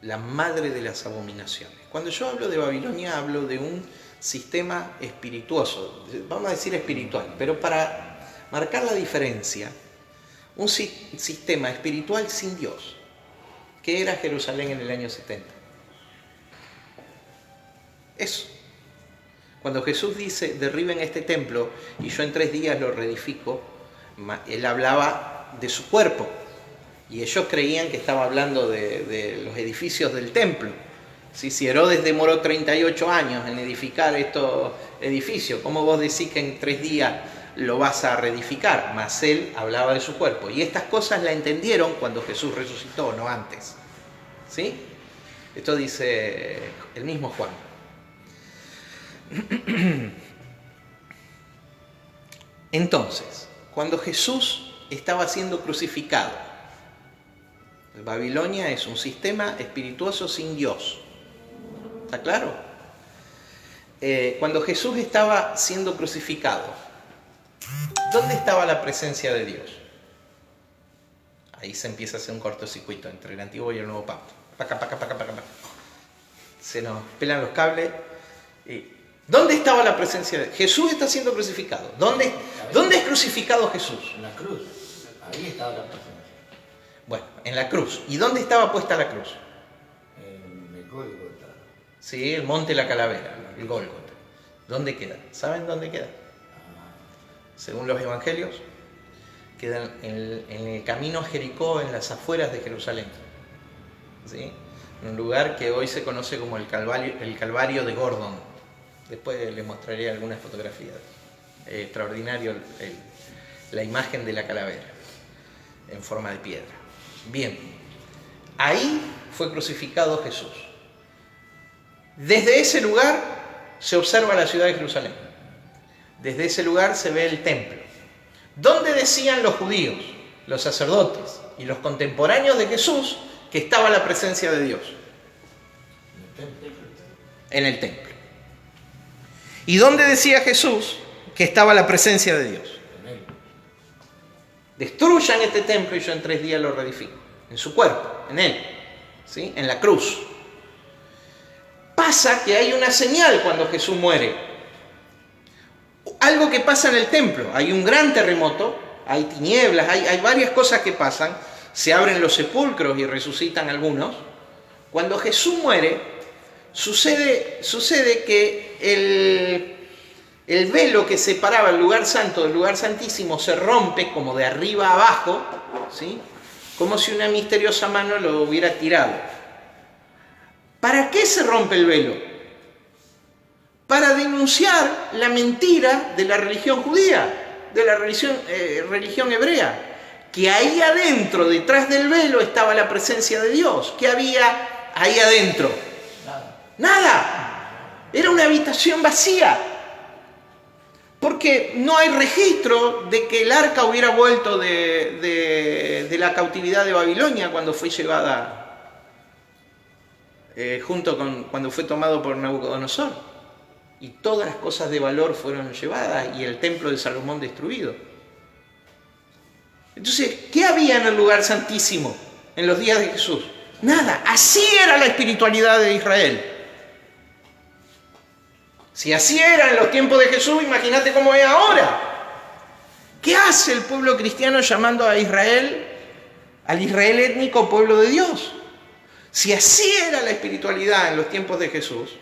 la madre de las abominaciones. Cuando yo hablo de Babilonia hablo de un sistema espirituoso, vamos a decir espiritual, pero para marcar la diferencia, un sistema espiritual sin Dios. ¿Qué era Jerusalén en el año 70? Eso. Cuando Jesús dice, derriben este templo y yo en 3 días lo reedifico, él hablaba de su cuerpo. Y ellos creían que estaba hablando de los edificios del templo. Si Herodes demoró 38 años en edificar estos edificios, ¿cómo vos decís que en 3 días lo vas a reedificar? Mas él hablaba de su cuerpo. Y estas cosas la entendieron cuando Jesús resucitó, no antes. ¿Sí? Esto dice el mismo Juan. Entonces, cuando Jesús estaba siendo crucificado, Babilonia es un sistema espirituoso sin Dios. ¿Está claro? Cuando Jesús estaba siendo crucificado, ¿dónde estaba la presencia de Dios? Ahí se empieza a hacer un cortocircuito entre el antiguo y el nuevo pacto. Paca. Se nos pelan los cables. ¿Dónde estaba la presencia de Dios? Jesús está siendo crucificado. ¿Dónde es crucificado Jesús? En la cruz. Ahí estaba la presencia. Bueno, en la cruz. ¿Y dónde estaba puesta la cruz? En el Gólgota. ¿sí? El monte de la calavera, el Gólgota. ¿Dónde queda? ¿Saben dónde queda? Según los evangelios, queda en el camino a Jericó, en las afueras de Jerusalén, ¿sí? En un lugar que hoy se conoce como el Calvario de Gordon. Después les mostraré algunas fotografías. Extraordinario la imagen de la calavera en forma de piedra. Bien, ahí fue crucificado Jesús. Desde ese lugar se observa la ciudad de Jerusalén. Desde ese lugar se ve el templo. ¿Dónde decían los judíos, los sacerdotes y los contemporáneos de Jesús que estaba la presencia de Dios? En el templo. ¿Y dónde decía Jesús que estaba la presencia de Dios? Destruyan este templo y yo en 3 días lo reedifico. En su cuerpo, en él, ¿sí? En la cruz. Pasa que hay una señal cuando Jesús muere. Algo que pasa en el templo. Hay un gran terremoto, hay tinieblas, hay varias cosas que pasan. Se abren los sepulcros y resucitan algunos. Cuando Jesús muere, sucede que el velo que separaba el lugar santo del lugar santísimo se rompe como de arriba a abajo, ¿sí? Como si una misteriosa mano lo hubiera tirado. ¿Para qué se rompe el velo? Para denunciar la mentira de la religión judía, de la religión hebrea, que ahí adentro, detrás del velo, estaba la presencia de Dios. ¿Qué había ahí adentro? Nada. Era una habitación vacía. Porque no hay registro de que el arca hubiera vuelto de la cautividad de Babilonia cuando fue llevada, cuando fue tomado por Nabucodonosor. Y todas las cosas de valor fueron llevadas y el templo de Salomón destruido. Entonces, ¿qué había en el lugar santísimo en los días de Jesús? Nada. Así era la espiritualidad de Israel. Si así era en los tiempos de Jesús, imagínate cómo es ahora. ¿Qué hace el pueblo cristiano llamando a Israel, al Israel étnico, pueblo de Dios? Si así era la espiritualidad en los tiempos de Jesús,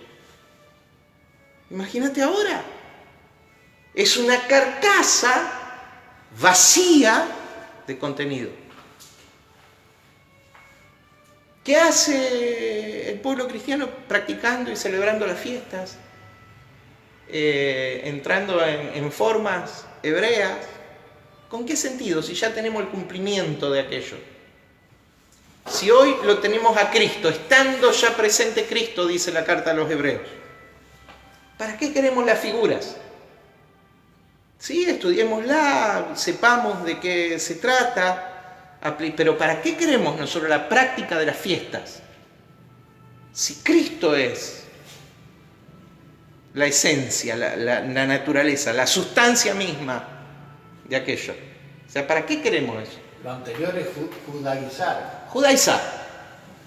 imagínate ahora. Es una carcasa vacía de contenido. ¿Qué hace el pueblo cristiano practicando y celebrando las fiestas? Entrando en formas hebreas. ¿Con qué sentido? Si ya tenemos el cumplimiento de aquello. Si hoy lo tenemos a Cristo, estando ya presente Cristo, dice la carta a los hebreos. ¿Para qué queremos las figuras? Sí, estudiémosla, sepamos de qué se trata, pero ¿para qué queremos nosotros la práctica de las fiestas? Si Cristo es la esencia, la naturaleza, la sustancia misma de aquello. O sea, ¿para qué queremos eso? Lo anterior es judaizar. Judaizar.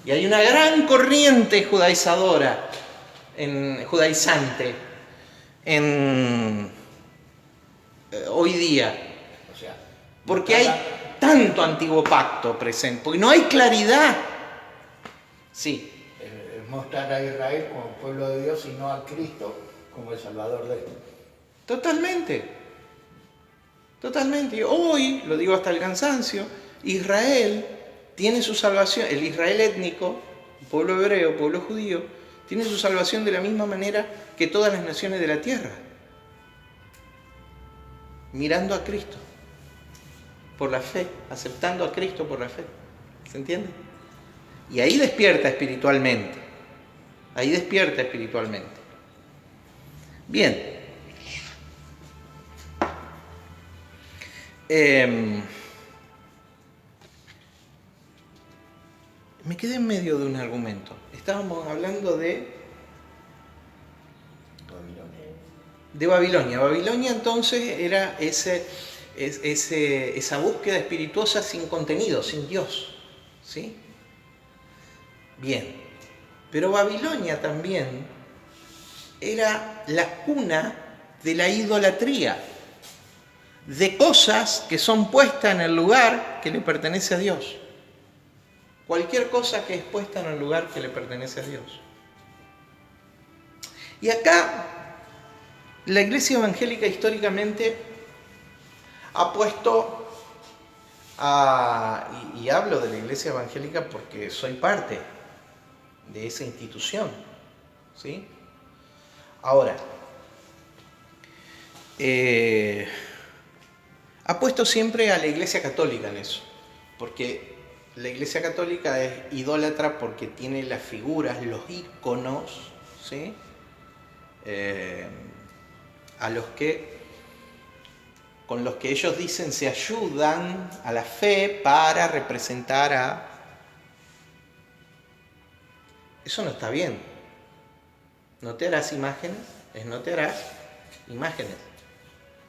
Y hay una gran corriente judaizadora, judaizante, hoy día. O sea, porque hay tanto antiguo pacto presente, porque no hay claridad. Sí. Es mostrar a Israel como pueblo de Dios y no a Cristo como el Salvador de él. Totalmente. Totalmente. Y hoy, lo digo hasta el cansancio, Israel tiene su salvación, el Israel étnico, el pueblo hebreo, el pueblo judío, tiene su salvación de la misma manera que todas las naciones de la tierra. Mirando a Cristo por la fe, aceptando a Cristo por la fe. ¿Se entiende? Y ahí despierta espiritualmente. Ahí despierta espiritualmente. Bien. Me quedé en medio de un argumento. Estábamos hablando de Babilonia. Babilonia entonces era esa búsqueda espirituosa sin contenido, sin Dios. ¿Sí? Bien. Pero Babilonia también era la cuna de la idolatría, de cosas que son puestas en el lugar que le pertenece a Dios. Cualquier cosa que es puesta en el lugar que le pertenece a Dios. Y acá la Iglesia evangélica históricamente ha puesto y hablo de la Iglesia evangélica porque soy parte de esa institución, ¿sí? Ahora, ha puesto siempre a la Iglesia católica en eso, porque la Iglesia católica es idólatra porque tiene las figuras, los íconos, ¿sí? Con los que ellos dicen se ayudan a la fe para representar a... Eso no está bien. No te harás imágenes, no te harás imágenes,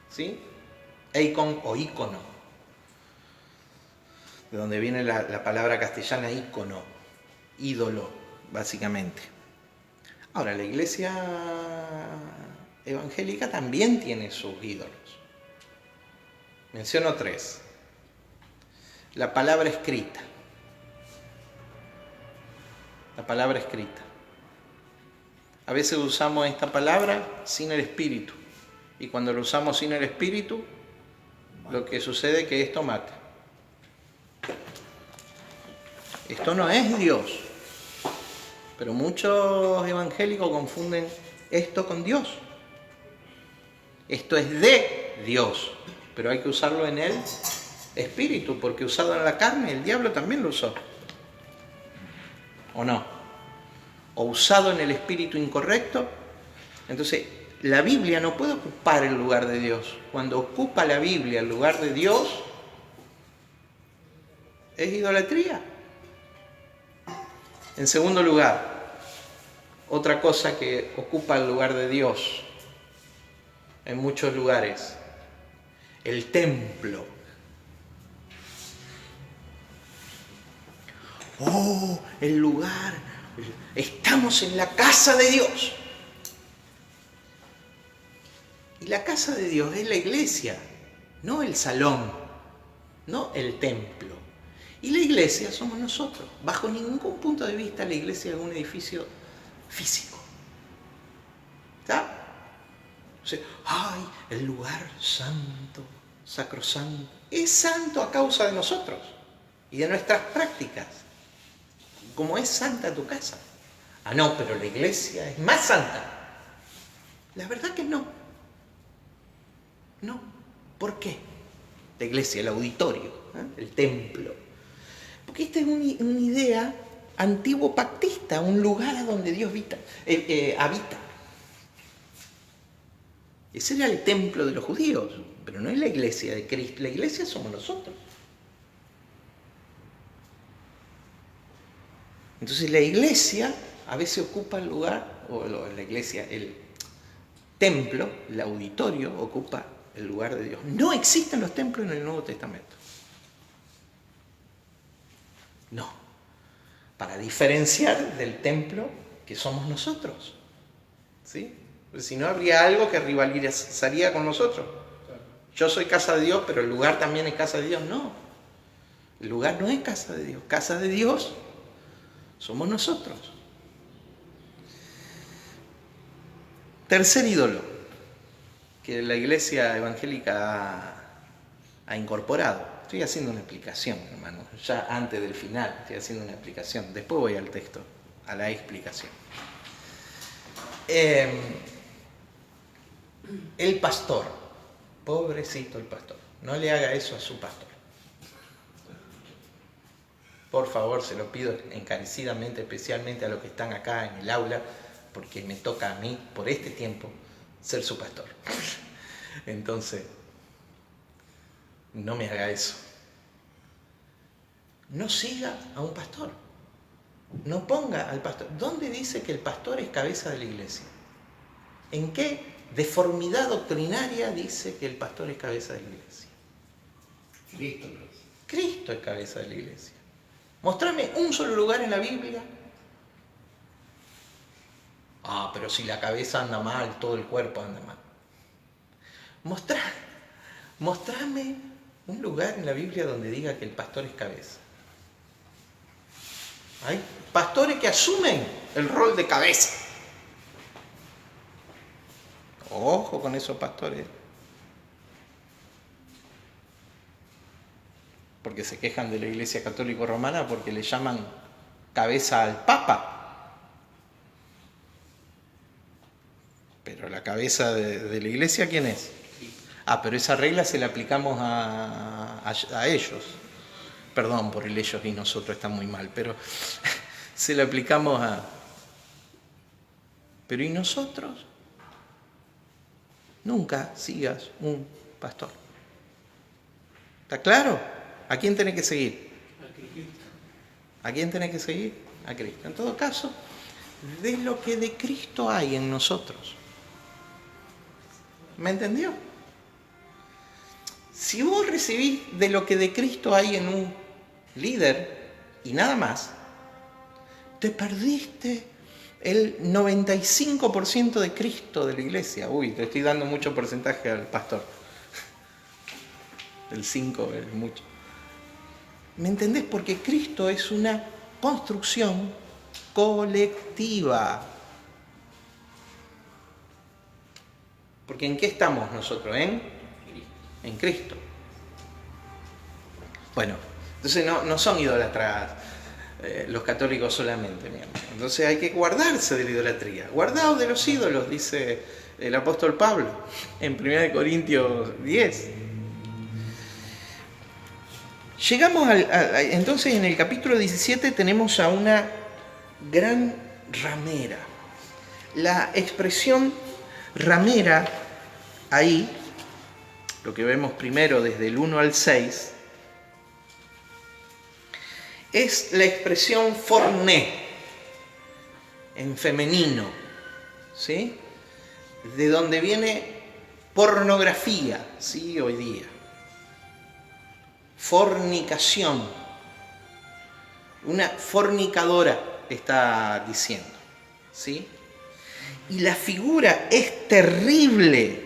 ¿sí? Eikon o ícono, de donde viene la palabra castellana ícono, ídolo, básicamente. Ahora, la Iglesia evangélica también tiene sus ídolos. Menciono 3. La palabra escrita. La palabra escrita. A veces usamos esta palabra sin el Espíritu. Y cuando lo usamos sin el Espíritu, lo que sucede es que esto mata. Esto no es Dios. Pero muchos evangélicos confunden esto con Dios. Esto es de Dios, pero hay que usarlo en el Espíritu, porque usado en la carne, el diablo también lo usó. ¿O no? O usado en el Espíritu incorrecto. Entonces, la Biblia no puede ocupar el lugar de Dios. Cuando ocupa la Biblia el lugar de Dios, es idolatría. En segundo lugar, otra cosa que ocupa el lugar de Dios en muchos lugares, el templo. Oh, el lugar, estamos en la casa de Dios. Y la casa de Dios es la iglesia, no el salón, no el templo. Y la iglesia somos nosotros. Bajo ningún punto de vista la iglesia es un edificio físico. ¿Está? O sea, ¡ay, el lugar santo, sacrosanto! Es santo a causa de nosotros y de nuestras prácticas. Como es santa tu casa. Ah, no, pero la iglesia es más santa. La verdad que no. No. ¿Por qué? La iglesia, el auditorio, el templo. Porque esta es una idea antiguo pactista, un lugar a donde Dios habita. Ese era el templo de los judíos, pero no es la iglesia de Cristo. La iglesia somos nosotros. Entonces la iglesia a veces ocupa el lugar, o la iglesia, el templo, el auditorio, ocupa el lugar de Dios. No existen los templos en el Nuevo Testamento. No. Para diferenciar del templo que somos nosotros. ¿Sí? Si no, habría algo que rivalizaría con nosotros. Yo soy casa de Dios, pero el lugar también es casa de Dios. No. El lugar no es casa de Dios. Casa de Dios somos nosotros. Tercer ídolo que la iglesia evangélica ha incorporado. Estoy haciendo una explicación, hermano. Ya antes del final estoy haciendo una explicación. Después voy al texto, a la explicación. El pastor. Pobrecito el pastor. No le haga eso a su pastor. Por favor, se lo pido encarecidamente, especialmente a los que están acá en el aula, porque me toca a mí, por este tiempo, ser su pastor. Entonces, no me haga eso. No siga a un pastor. No ponga al pastor. ¿Dónde dice que el pastor es cabeza de la iglesia? ¿En qué deformidad doctrinaria dice que el pastor es cabeza de la iglesia? Cristo es cabeza de la iglesia. Mostrame un solo lugar en la Biblia. Ah, pero si la cabeza anda mal, todo el cuerpo anda mal. Mostrame un lugar en la Biblia donde diga que el pastor es cabeza. Hay pastores que asumen el rol de cabeza. Ojo con esos pastores. Porque se quejan de la Iglesia Católica Romana porque le llaman cabeza al Papa. Pero la cabeza de la Iglesia, ¿quién es? Ah, pero esa regla se la aplicamos a ellos. Perdón por el ellos y nosotros, está muy mal, pero se la aplicamos a... Pero ¿y nosotros? Nunca sigas un pastor. ¿Está claro? ¿A quién tenés que seguir? ¿A quién tenés que seguir? A Cristo. En todo caso, de lo que de Cristo hay en nosotros. ¿Me entendió? Si vos recibís de lo que de Cristo hay en un líder y nada más, te perdiste el 95% de Cristo de la iglesia. Uy, le estoy dando mucho porcentaje al pastor. El 5 es mucho. ¿Me entendés? Porque Cristo es una construcción colectiva. Porque ¿en qué estamos nosotros? En Cristo. Bueno, entonces no son idólatras los católicos solamente. Entonces hay que guardarse de la idolatría. Guardaos de los ídolos, dice el apóstol Pablo en 1 Corintios 10. Llegamos entonces en el capítulo 17 tenemos a una gran ramera. La expresión ramera ahí, lo que vemos primero desde el 1 al 6, es la expresión forné, en femenino, ¿sí? De donde viene pornografía, ¿sí? Hoy día. Fornicación. Una fornicadora está diciendo, ¿sí? Y la figura es terrible,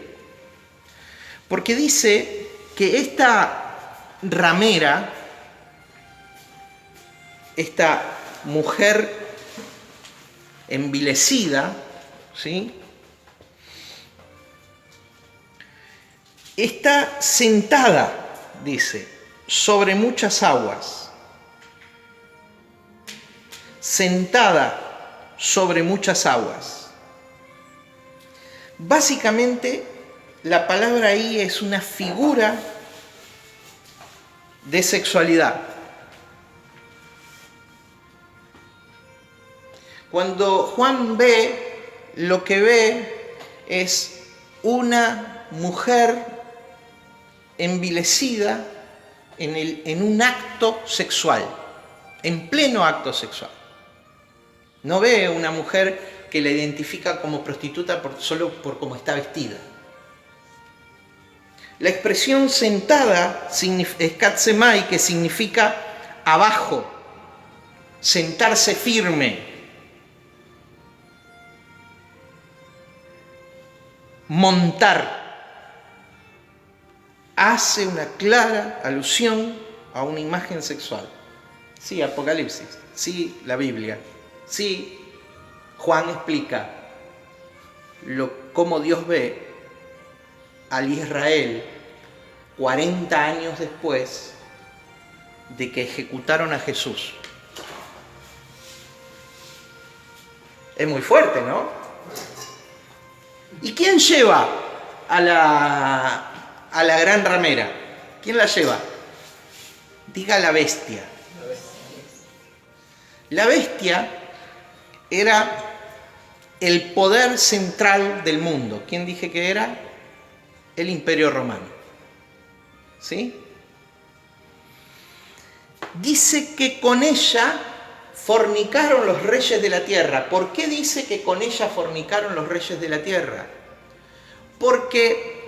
porque dice que esta ramera, esta mujer envilecida, ¿sí? Está sentada, dice, sobre muchas aguas. Sentada sobre muchas aguas. Básicamente, la palabra ahí es una figura de sexualidad. Cuando Juan ve, lo que ve es una mujer envilecida en un acto sexual, en pleno acto sexual. No ve una mujer que la identifica como prostituta solo por cómo está vestida. La expresión sentada es katsemai, que significa abajo, sentarse firme. Montar. Hace una clara alusión a una imagen sexual. Sí, Apocalipsis. Sí, la Biblia. Sí, Juan explica cómo Dios ve al Israel 40 años después de que ejecutaron a Jesús. Es muy fuerte, ¿no? ¿Y quién lleva a la gran ramera? ¿Quién la lleva? Diga la bestia. La bestia era el poder central del mundo. ¿Quién dije que era? El Imperio Romano. ¿Sí? Dice que con ella fornicaron los reyes de la tierra. ¿Por qué dice que con ella fornicaron los reyes de la tierra? Porque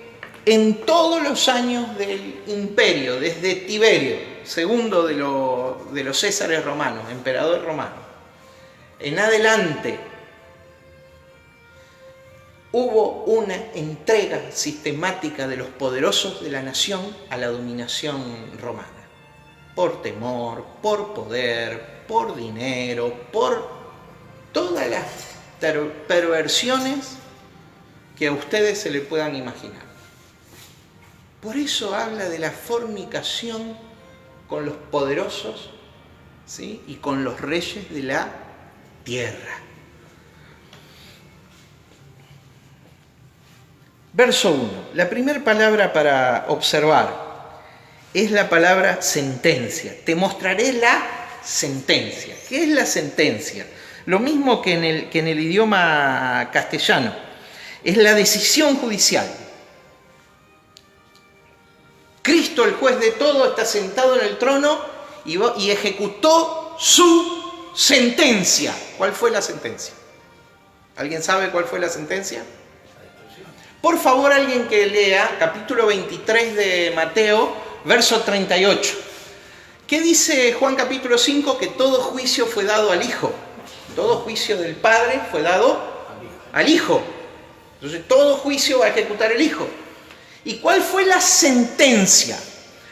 en todos los años del imperio, desde Tiberio, segundo de los Césares romanos, emperador romano, en adelante, hubo una entrega sistemática de los poderosos de la nación a la dominación romana. Por temor, por poder, por dinero, por todas las perversiones que a ustedes se le puedan imaginar. Por eso habla de la fornicación con los poderosos, ¿sí?, y con los reyes de la tierra. Verso 1. La primera palabra para observar es la palabra sentencia. Te mostraré la sentencia. ¿Qué es la sentencia? Lo mismo que en el idioma castellano. Es la decisión judicial. Cristo, el juez de todo, está sentado en el trono y ejecutó su sentencia. ¿Cuál fue la sentencia? ¿Alguien sabe cuál fue la sentencia? Por favor, alguien que lea capítulo 23 de Mateo, verso 38. ¿Qué dice Juan capítulo 5? Que todo juicio fue dado al Hijo. Todo juicio del Padre fue dado al Hijo. Entonces todo juicio va a ejecutar el Hijo. ¿Y cuál fue la sentencia?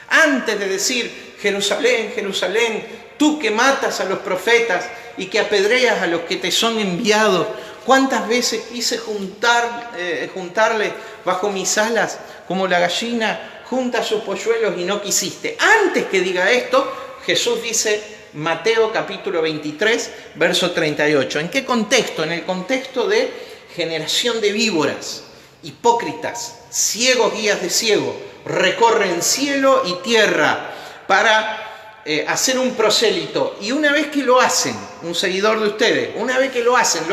Antes de decir, Jerusalén, Jerusalén, tú que matas a los profetas y que apedreas a los que te son enviados, ¿cuántas veces quise juntarle bajo mis alas como la gallina junta sus polluelos y no quisiste? Antes que diga esto, Jesús dice, Mateo capítulo 23, verso 38. ¿En qué contexto? En el contexto de generación de víboras, hipócritas, ciegos guías de ciego, recorren cielo y tierra para hacer un prosélito. Y una vez que lo hacen, un seguidor de ustedes, una vez que lo hacen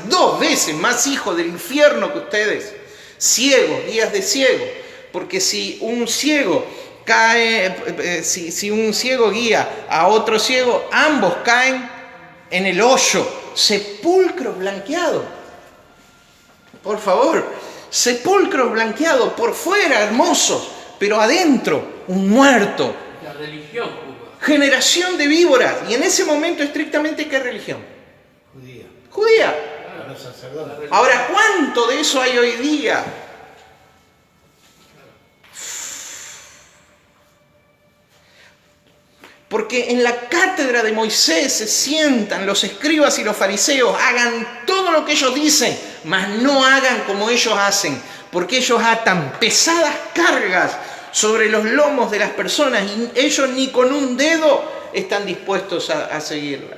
2 veces más hijo del infierno que ustedes, ciegos, guías de ciego. Porque si un ciego si un ciego guía a otro ciego, ambos caen en el hoyo, sepulcro blanqueado. Por favor, sepulcro blanqueado, por fuera hermosos, pero adentro un muerto. La religión, Generación de víboras. Y en ese momento, estrictamente, ¿qué religión? Judía. Judía. A los sacerdotes. Ahora, ¿cuánto de eso hay hoy día? Porque en la cátedra de Moisés se sientan los escribas y los fariseos, hagan todo lo que ellos dicen, mas no hagan como ellos hacen, porque ellos atan pesadas cargas sobre los lomos de las personas y ellos ni con un dedo están dispuestos a seguirla.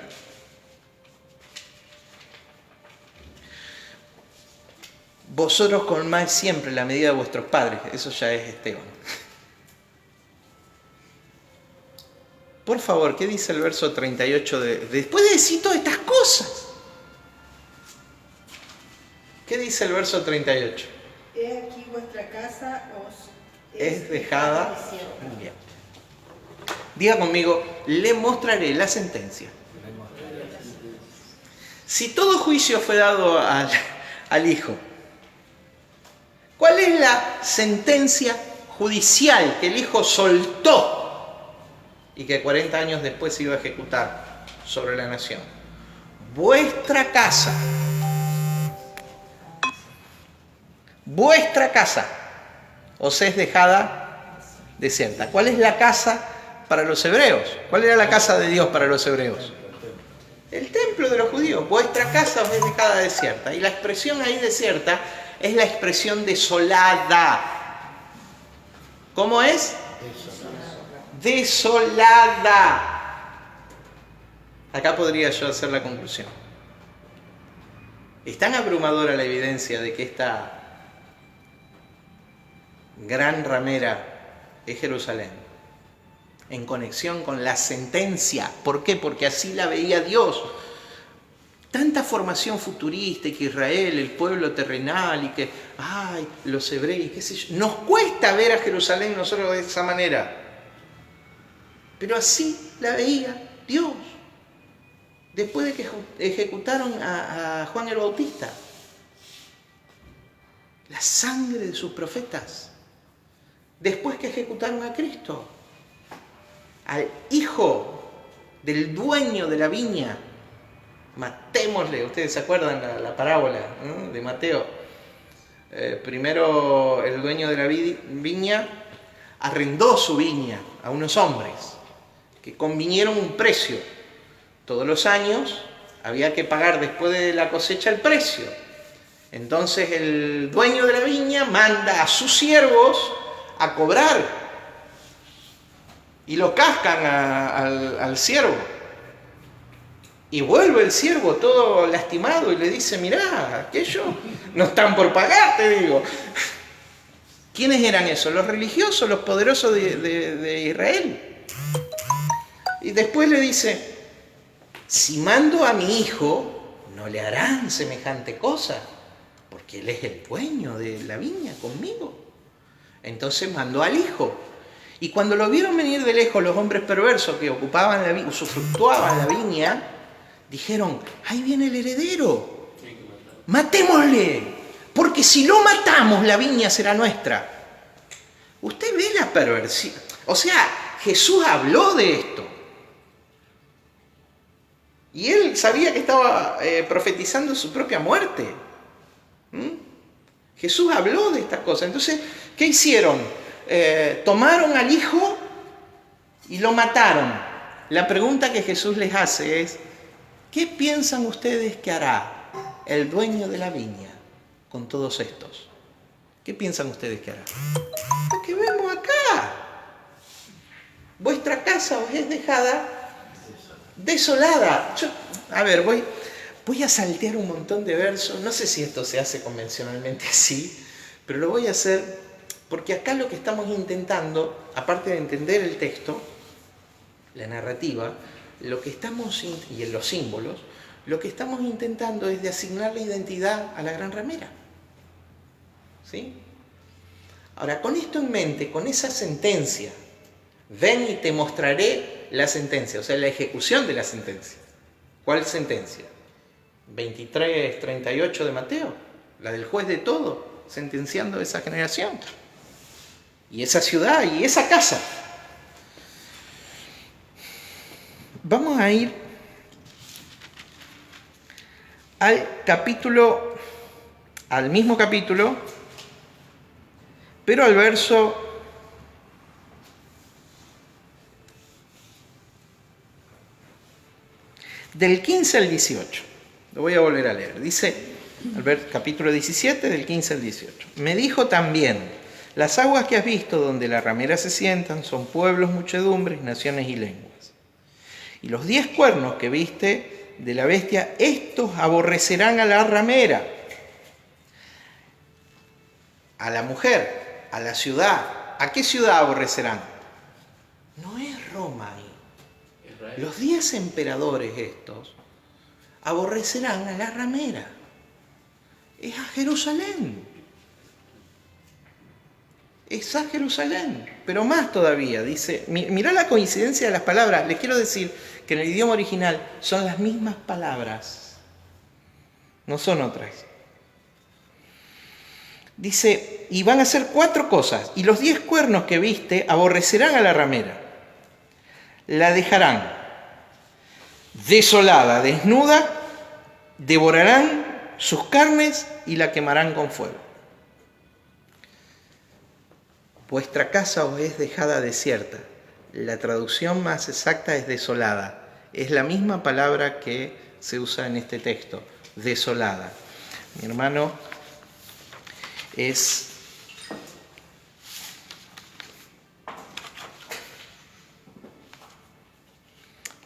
Vosotros colmáis siempre la medida de vuestros padres, eso ya es Esteban. Por favor, ¿qué dice el verso 38 después de decir todas estas cosas? ¿Qué dice el verso 38? He aquí vuestra casa os Es dejada. desierta. Bien. Diga conmigo, le mostraré la sentencia. Si todo juicio fue dado al Hijo, ¿cuál es la sentencia judicial que el Hijo soltó y que 40 años después se iba a ejecutar sobre la nación? Vuestra casa os es dejada desierta. ¿Cuál es la casa para los hebreos? ¿Cuál era la casa de Dios para los hebreos? El templo de los judíos. Vuestra casa os es dejada desierta. Y la expresión ahí desierta es la expresión desolada. ¿Cómo es? Desolada. Acá podría yo hacer la conclusión. Es tan abrumadora la evidencia de que esta gran ramera es Jerusalén, en conexión con la sentencia. ¿Por qué? Porque así la veía Dios. Tanta formación futurista y que Israel, el pueblo terrenal y que, los hebreos, qué sé yo. Nos cuesta ver a Jerusalén nosotros de esa manera. Pero así la veía Dios. Después de que ejecutaron a Juan el Bautista. La sangre de sus profetas. Después que ejecutaron a Cristo. Al hijo del dueño de la viña. Matémosle. Ustedes se acuerdan la parábola, ¿no?, de Mateo. Primero el dueño de la viña arrendó su viña a unos hombres que convinieron un precio. Todos los años había que pagar después de la cosecha el precio. Entonces el dueño de la viña manda a sus siervos a cobrar y lo cascan al siervo. Y vuelve el siervo todo lastimado y le dice, mirá, aquellos no están por pagar, te digo. ¿Quiénes eran esos? Los religiosos, los poderosos de Israel. Y después le dice, si mando a mi hijo, no le harán semejante cosa, porque él es el dueño de la viña conmigo. Entonces mandó al hijo. Y cuando lo vieron venir de lejos los hombres perversos que ocupaban la viña, usufructuaban la viña, dijeron, ahí viene el heredero, matémosle, porque si lo matamos la viña será nuestra. Usted ve la perversión. O sea, Jesús habló de esto. Y él sabía que estaba profetizando su propia muerte. Jesús habló de estas cosas. Entonces, ¿qué hicieron? Tomaron al hijo y lo mataron. La pregunta que Jesús les hace es, ¿qué piensan ustedes que hará el dueño de la viña con todos estos? ¿Qué piensan ustedes que hará? Lo que vemos acá. Vuestra casa os es dejada desolada. Voy a saltear un montón de versos. No sé si esto se hace convencionalmente así, pero lo voy a hacer porque acá lo que estamos intentando, aparte de entender el texto, la narrativa, y en los símbolos, lo que estamos intentando es de asignar la identidad a la gran ramera. ¿Sí? Ahora, con esto en mente, con esa sentencia, ven y te mostraré la sentencia, o sea, la ejecución de la sentencia. ¿Cuál sentencia? 23:38 de Mateo, la del juez de todo, sentenciando esa generación, y esa ciudad, y esa casa. Vamos a ir al mismo capítulo, pero al verso del 15 al 18. Lo voy a volver a leer. Dice, capítulo 17, del 15 al 18. Me dijo también, las aguas que has visto donde la ramera se sientan son pueblos, muchedumbres, naciones y lenguas. Y los 10 cuernos que viste de la bestia, estos aborrecerán a la ramera, a la mujer, a la ciudad. ¿A qué ciudad aborrecerán? No es Roma ahí. Los 10 emperadores estos aborrecerán a la ramera. Es a Jerusalén. Es a Jerusalén. Pero más todavía, dice, mirá la coincidencia de las palabras. Les quiero decir que en el idioma original son las mismas palabras. No son otras. Dice, y van a hacer 4 cosas. Y los 10 cuernos que viste aborrecerán a la ramera. La dejarán desolada, desnuda, devorarán sus carnes y la quemarán con fuego. Vuestra casa os es dejada desierta. La traducción más exacta es desolada. Es la misma palabra que se usa en este texto, desolada. Mi hermano, es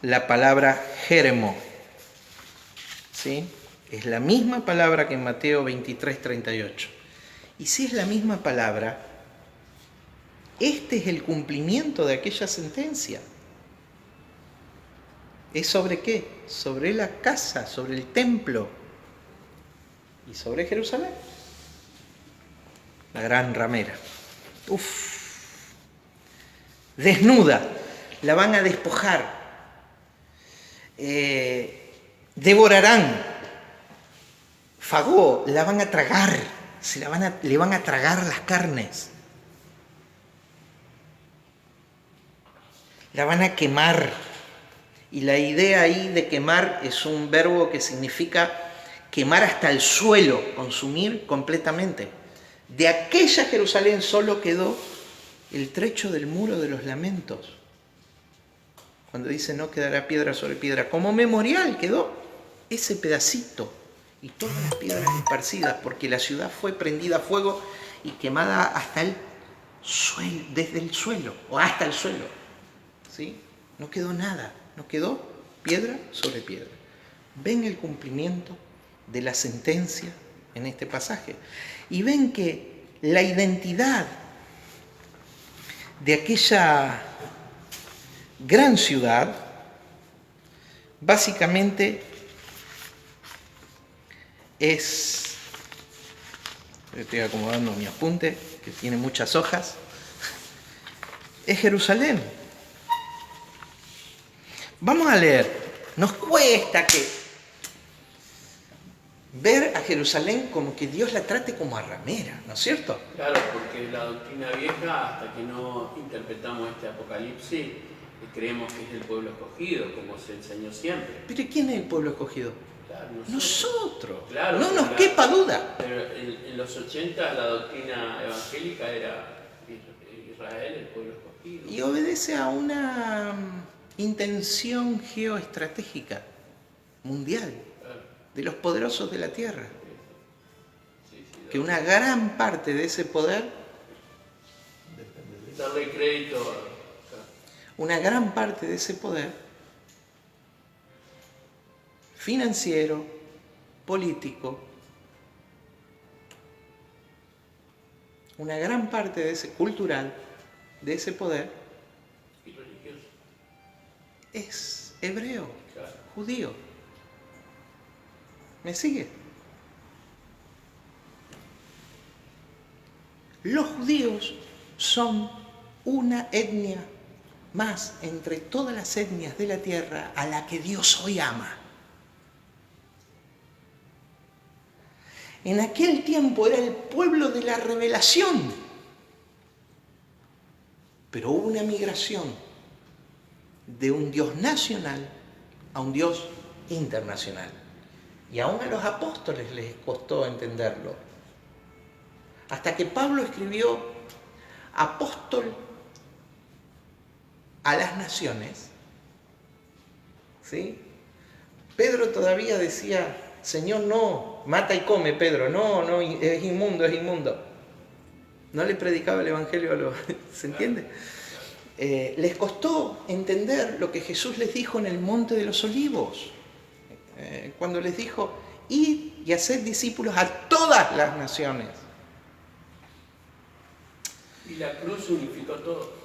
la palabra jeremo. ¿Sí? Es la misma palabra que en Mateo 23:38. Y si es la misma palabra, este es el cumplimiento de aquella sentencia. ¿Es sobre qué? Sobre la casa, sobre el templo y sobre Jerusalén. La gran ramera. Desnuda, la van a despojar. Devorarán. Fagó, la van a tragar. Le van a tragar las carnes. La van a quemar. Y la idea ahí de quemar es un verbo que significa quemar hasta el suelo, consumir completamente. De aquella Jerusalén solo quedó el trecho del muro de los lamentos. Cuando dice no quedará piedra sobre piedra, como memorial quedó ese pedacito. y todas las piedras esparcidas, porque la ciudad fue prendida a fuego y quemada hasta el suelo, desde el suelo, o hasta el suelo. ¿Sí? No quedó nada, no quedó piedra sobre piedra. Ven el cumplimiento de la sentencia en este pasaje. Y ven que la identidad de aquella gran ciudad básicamente es, estoy acomodando mi apunte que tiene muchas hojas, es Jerusalén. Vamos a leer. Nos cuesta ver a Jerusalén como que Dios la trate como a ramera, ¿no es cierto? Claro, porque la doctrina vieja, hasta que no interpretamos este Apocalipsis, creemos que es el pueblo escogido, como se enseñó siempre. ¿Pero quién es el pueblo escogido? Claro, nosotros. Claro, no nos quepa duda. Pero en los 80 la doctrina evangélica era Israel, el pueblo escogido. Y obedece a una intención geoestratégica mundial de los poderosos de la tierra. Que una gran parte de ese poder, darle crédito una gran parte de ese poder financiero, político, una gran parte de ese cultural, de ese poder, y religioso es hebreo, claro, judío. ¿Me sigue? Los judíos son una etnia más entre todas las etnias de la tierra a la que Dios hoy ama. En aquel tiempo era el pueblo de la revelación, pero hubo una migración de un Dios nacional a un Dios internacional. Y aún a los apóstoles les costó entenderlo. Hasta que Pablo escribió apóstol a las naciones, ¿sí? Pedro todavía decía, Señor, no, mata y come, Pedro, no, es inmundo, es inmundo. No le predicaba el evangelio a los... ¿Se entiende? Les costó entender lo que Jesús les dijo en el Monte de los Olivos, cuando les dijo, id y haced discípulos a todas las naciones. Y la cruz unificó todo.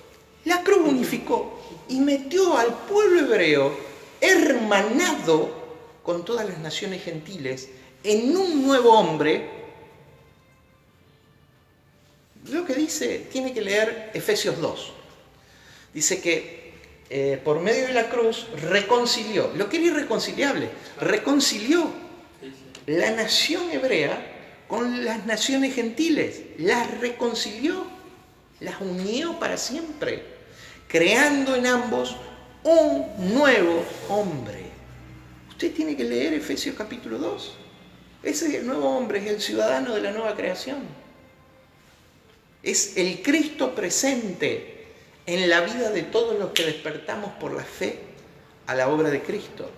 La cruz unificó y metió al pueblo hebreo hermanado con todas las naciones gentiles en un nuevo hombre. Lo que dice, tiene que leer Efesios 2. Dice que por medio de la cruz reconcilió, lo que era irreconciliable, reconcilió la nación hebrea con las naciones gentiles, las reconcilió, las unió para siempre, creando en ambos un nuevo hombre. Usted tiene que leer Efesios capítulo 2. Ese es el nuevo hombre, es el ciudadano de la nueva creación. Es el Cristo presente en la vida de todos los que despertamos por la fe a la obra de Cristo.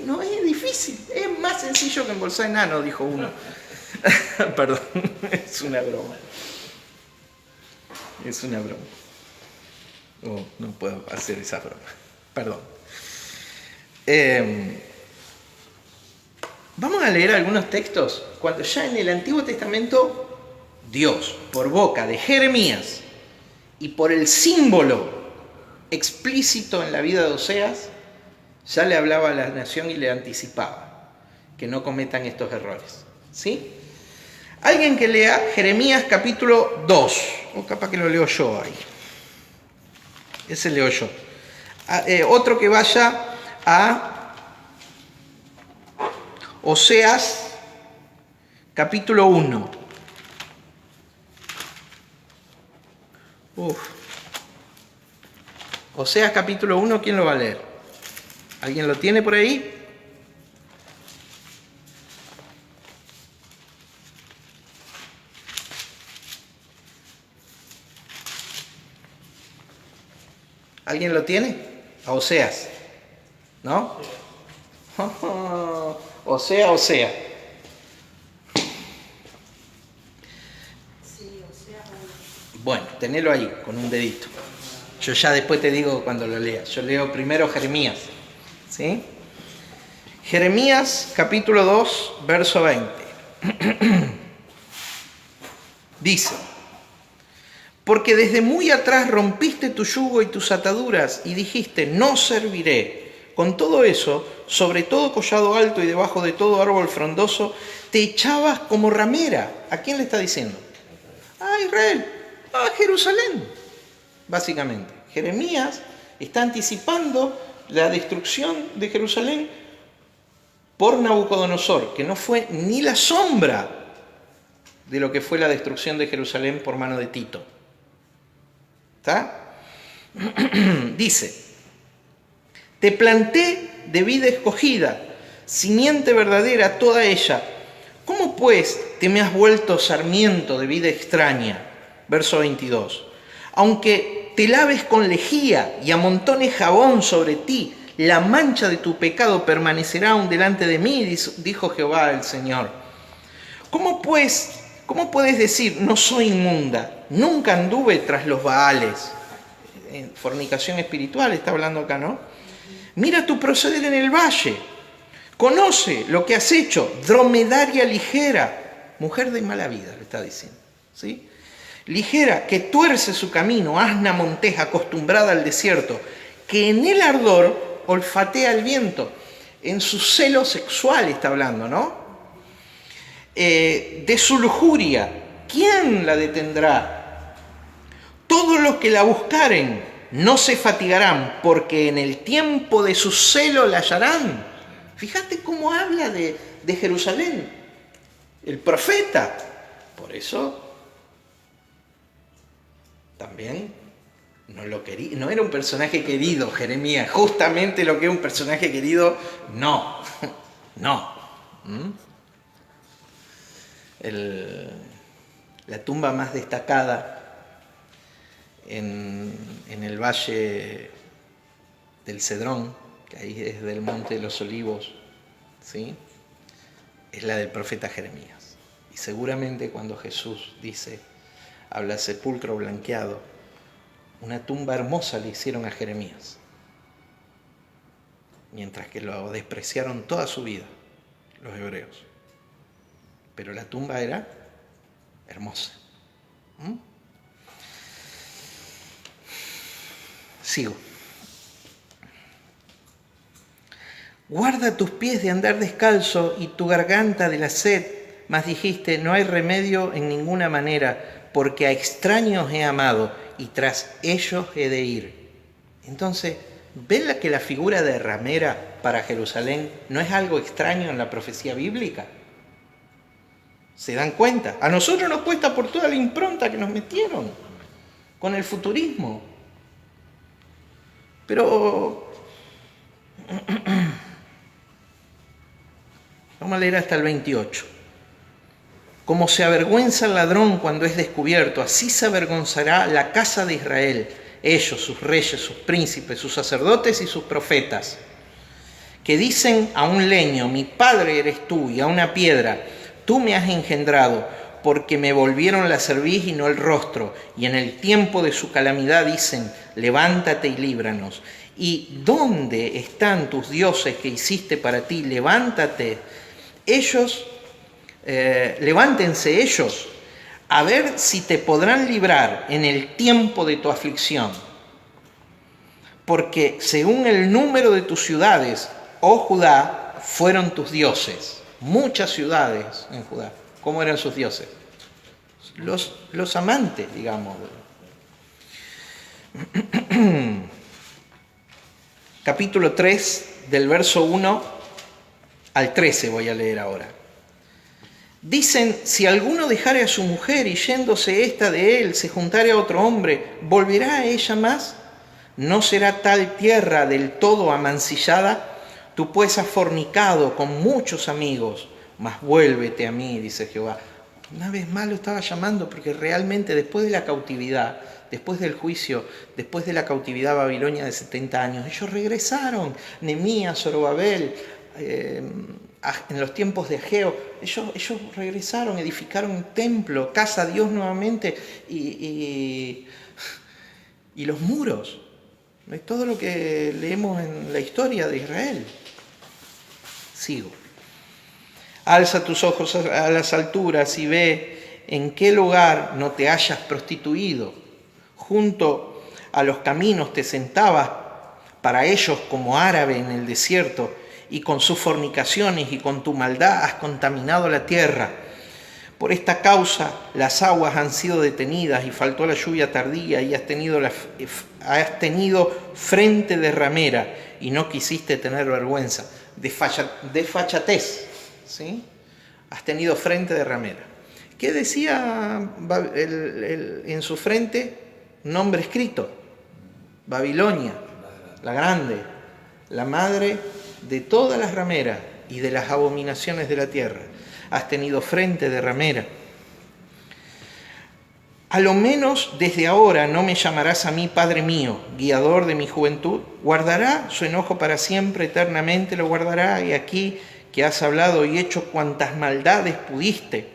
No es difícil, es más sencillo que embolsar enano, dijo uno. Perdón, es una broma. Es una broma. Oh, no puedo hacer esa broma. Perdón. Vamos a leer algunos textos. Cuando ya en el Antiguo Testamento, Dios, por boca de Jeremías y por el símbolo explícito en la vida de Oseas, ya le hablaba a la nación y le anticipaba que no cometan estos errores. ¿Sí? Alguien que lea Jeremías capítulo 2, o capaz que lo leo yo ahí. Ese leo yo. Otro que vaya a Oseas capítulo 1. Oseas capítulo 1, ¿quién lo va a leer? ¿Alguien lo tiene por ahí? ¿Alguien lo tiene? A Oseas, ¿no? Osea. Bueno, tenelo ahí con un dedito. Yo ya después te digo cuando lo leas. Yo leo primero Jeremías. ¿Sí? Jeremías capítulo 2, verso 20. Dice: porque desde muy atrás rompiste tu yugo y tus ataduras y dijiste, no serviré. Con todo eso, sobre todo collado alto y debajo de todo árbol frondoso, te echabas como ramera. ¿A quién le está diciendo? A Israel, a Jerusalén, básicamente. Jeremías está anticipando la destrucción de Jerusalén por Nabucodonosor, que no fue ni la sombra de lo que fue la destrucción de Jerusalén por mano de Tito. ¿Está? Dice: te planté de vida escogida, simiente verdadera toda ella. ¿Cómo pues te me has vuelto sarmiento de vida extraña? Verso 22. Aunque te laves con lejía y amontones jabón sobre ti, la mancha de tu pecado permanecerá aún delante de mí, dijo Jehová el Señor. ¿Cómo puedes decir, no soy inmunda? Nunca anduve tras los Baales. En fornicación espiritual está hablando acá, ¿no? Mira tu proceder en el valle. Conoce lo que has hecho, dromedaria ligera. Mujer de mala vida, le está diciendo. ¿Sí? Ligera, que tuerce su camino, asna monteja acostumbrada al desierto, que en el ardor olfatea el viento. En su celo sexual está hablando, ¿no? De su lujuria, ¿quién la detendrá? Todos los que la buscaren no se fatigarán, porque en el tiempo de su celo la hallarán. Fíjate cómo habla de Jerusalén el profeta. Por eso también no era un personaje querido, Jeremías. Justamente lo que es un personaje querido, no. La tumba más destacada en el valle del Cedrón, que ahí es del Monte de los Olivos, ¿sí? Es la del profeta Jeremías. Y seguramente cuando Jesús dice, habla sepulcro blanqueado, una tumba hermosa le hicieron a Jeremías, mientras que lo despreciaron toda su vida los hebreos. Pero la tumba era hermosa. Sigo. Guarda tus pies de andar descalzo y tu garganta de la sed, mas dijiste, no hay remedio en ninguna manera, porque a extraños he amado y tras ellos he de ir. Entonces, ¿ven que la figura de ramera para Jerusalén no es algo extraño en la profecía bíblica? ¿Se dan cuenta? A nosotros nos cuesta por toda la impronta que nos metieron con el futurismo. Pero vamos a leer hasta el 28. Como se avergüenza el ladrón cuando es descubierto, así se avergonzará la casa de Israel, ellos, sus reyes, sus príncipes, sus sacerdotes y sus profetas, que dicen a un leño, mi padre eres tú, y a una piedra, tú me has engendrado, porque me volvieron la cerviz y no el rostro, y en el tiempo de su calamidad dicen, levántate y líbranos. ¿Y dónde están tus dioses que hiciste para ti? Levántate. Levántense ellos, a ver si te podrán librar en el tiempo de tu aflicción. Porque según el número de tus ciudades, oh Judá, fueron tus dioses. Muchas ciudades en Judá. ¿Cómo eran sus dioses? Los amantes, digamos. Capítulo 3, del verso 1 al 13 voy a leer ahora. Dicen, si alguno dejare a su mujer y yéndose ésta de él, se juntare a otro hombre, ¿volverá a ella más? ¿No será tal tierra del todo amancillada? Tú pues has fornicado con muchos amigos, mas vuélvete a mí, dice Jehová. Una vez más lo estaba llamando porque realmente después de la cautividad, después del juicio, después de la cautividad babilonia de 70 años, ellos regresaron. Nehemías, Zorobabel, en los tiempos de Ageo, ellos regresaron, edificaron un templo, casa a Dios nuevamente y los muros. Es todo lo que leemos en la historia de Israel. Sigo. Alza tus ojos a las alturas y ve en qué lugar no te hayas prostituido. Junto a los caminos te sentabas para ellos como árabe en el desierto, y con sus fornicaciones y con tu maldad has contaminado la tierra. Por esta causa las aguas han sido detenidas y faltó la lluvia tardía y has tenido frente de ramera y no quisiste tener vergüenza. Desfachatez, ¿sí? Has tenido frente de ramera. ¿Qué decía en su frente? Nombre escrito. Babilonia, la grande, la madre de todas las rameras y de las abominaciones de la tierra. Has tenido frente de ramera. A lo menos desde ahora no me llamarás a mí Padre mío, guiador de mi juventud. Guardará su enojo para siempre, eternamente lo guardará. Y aquí que has hablado y hecho cuantas maldades pudiste.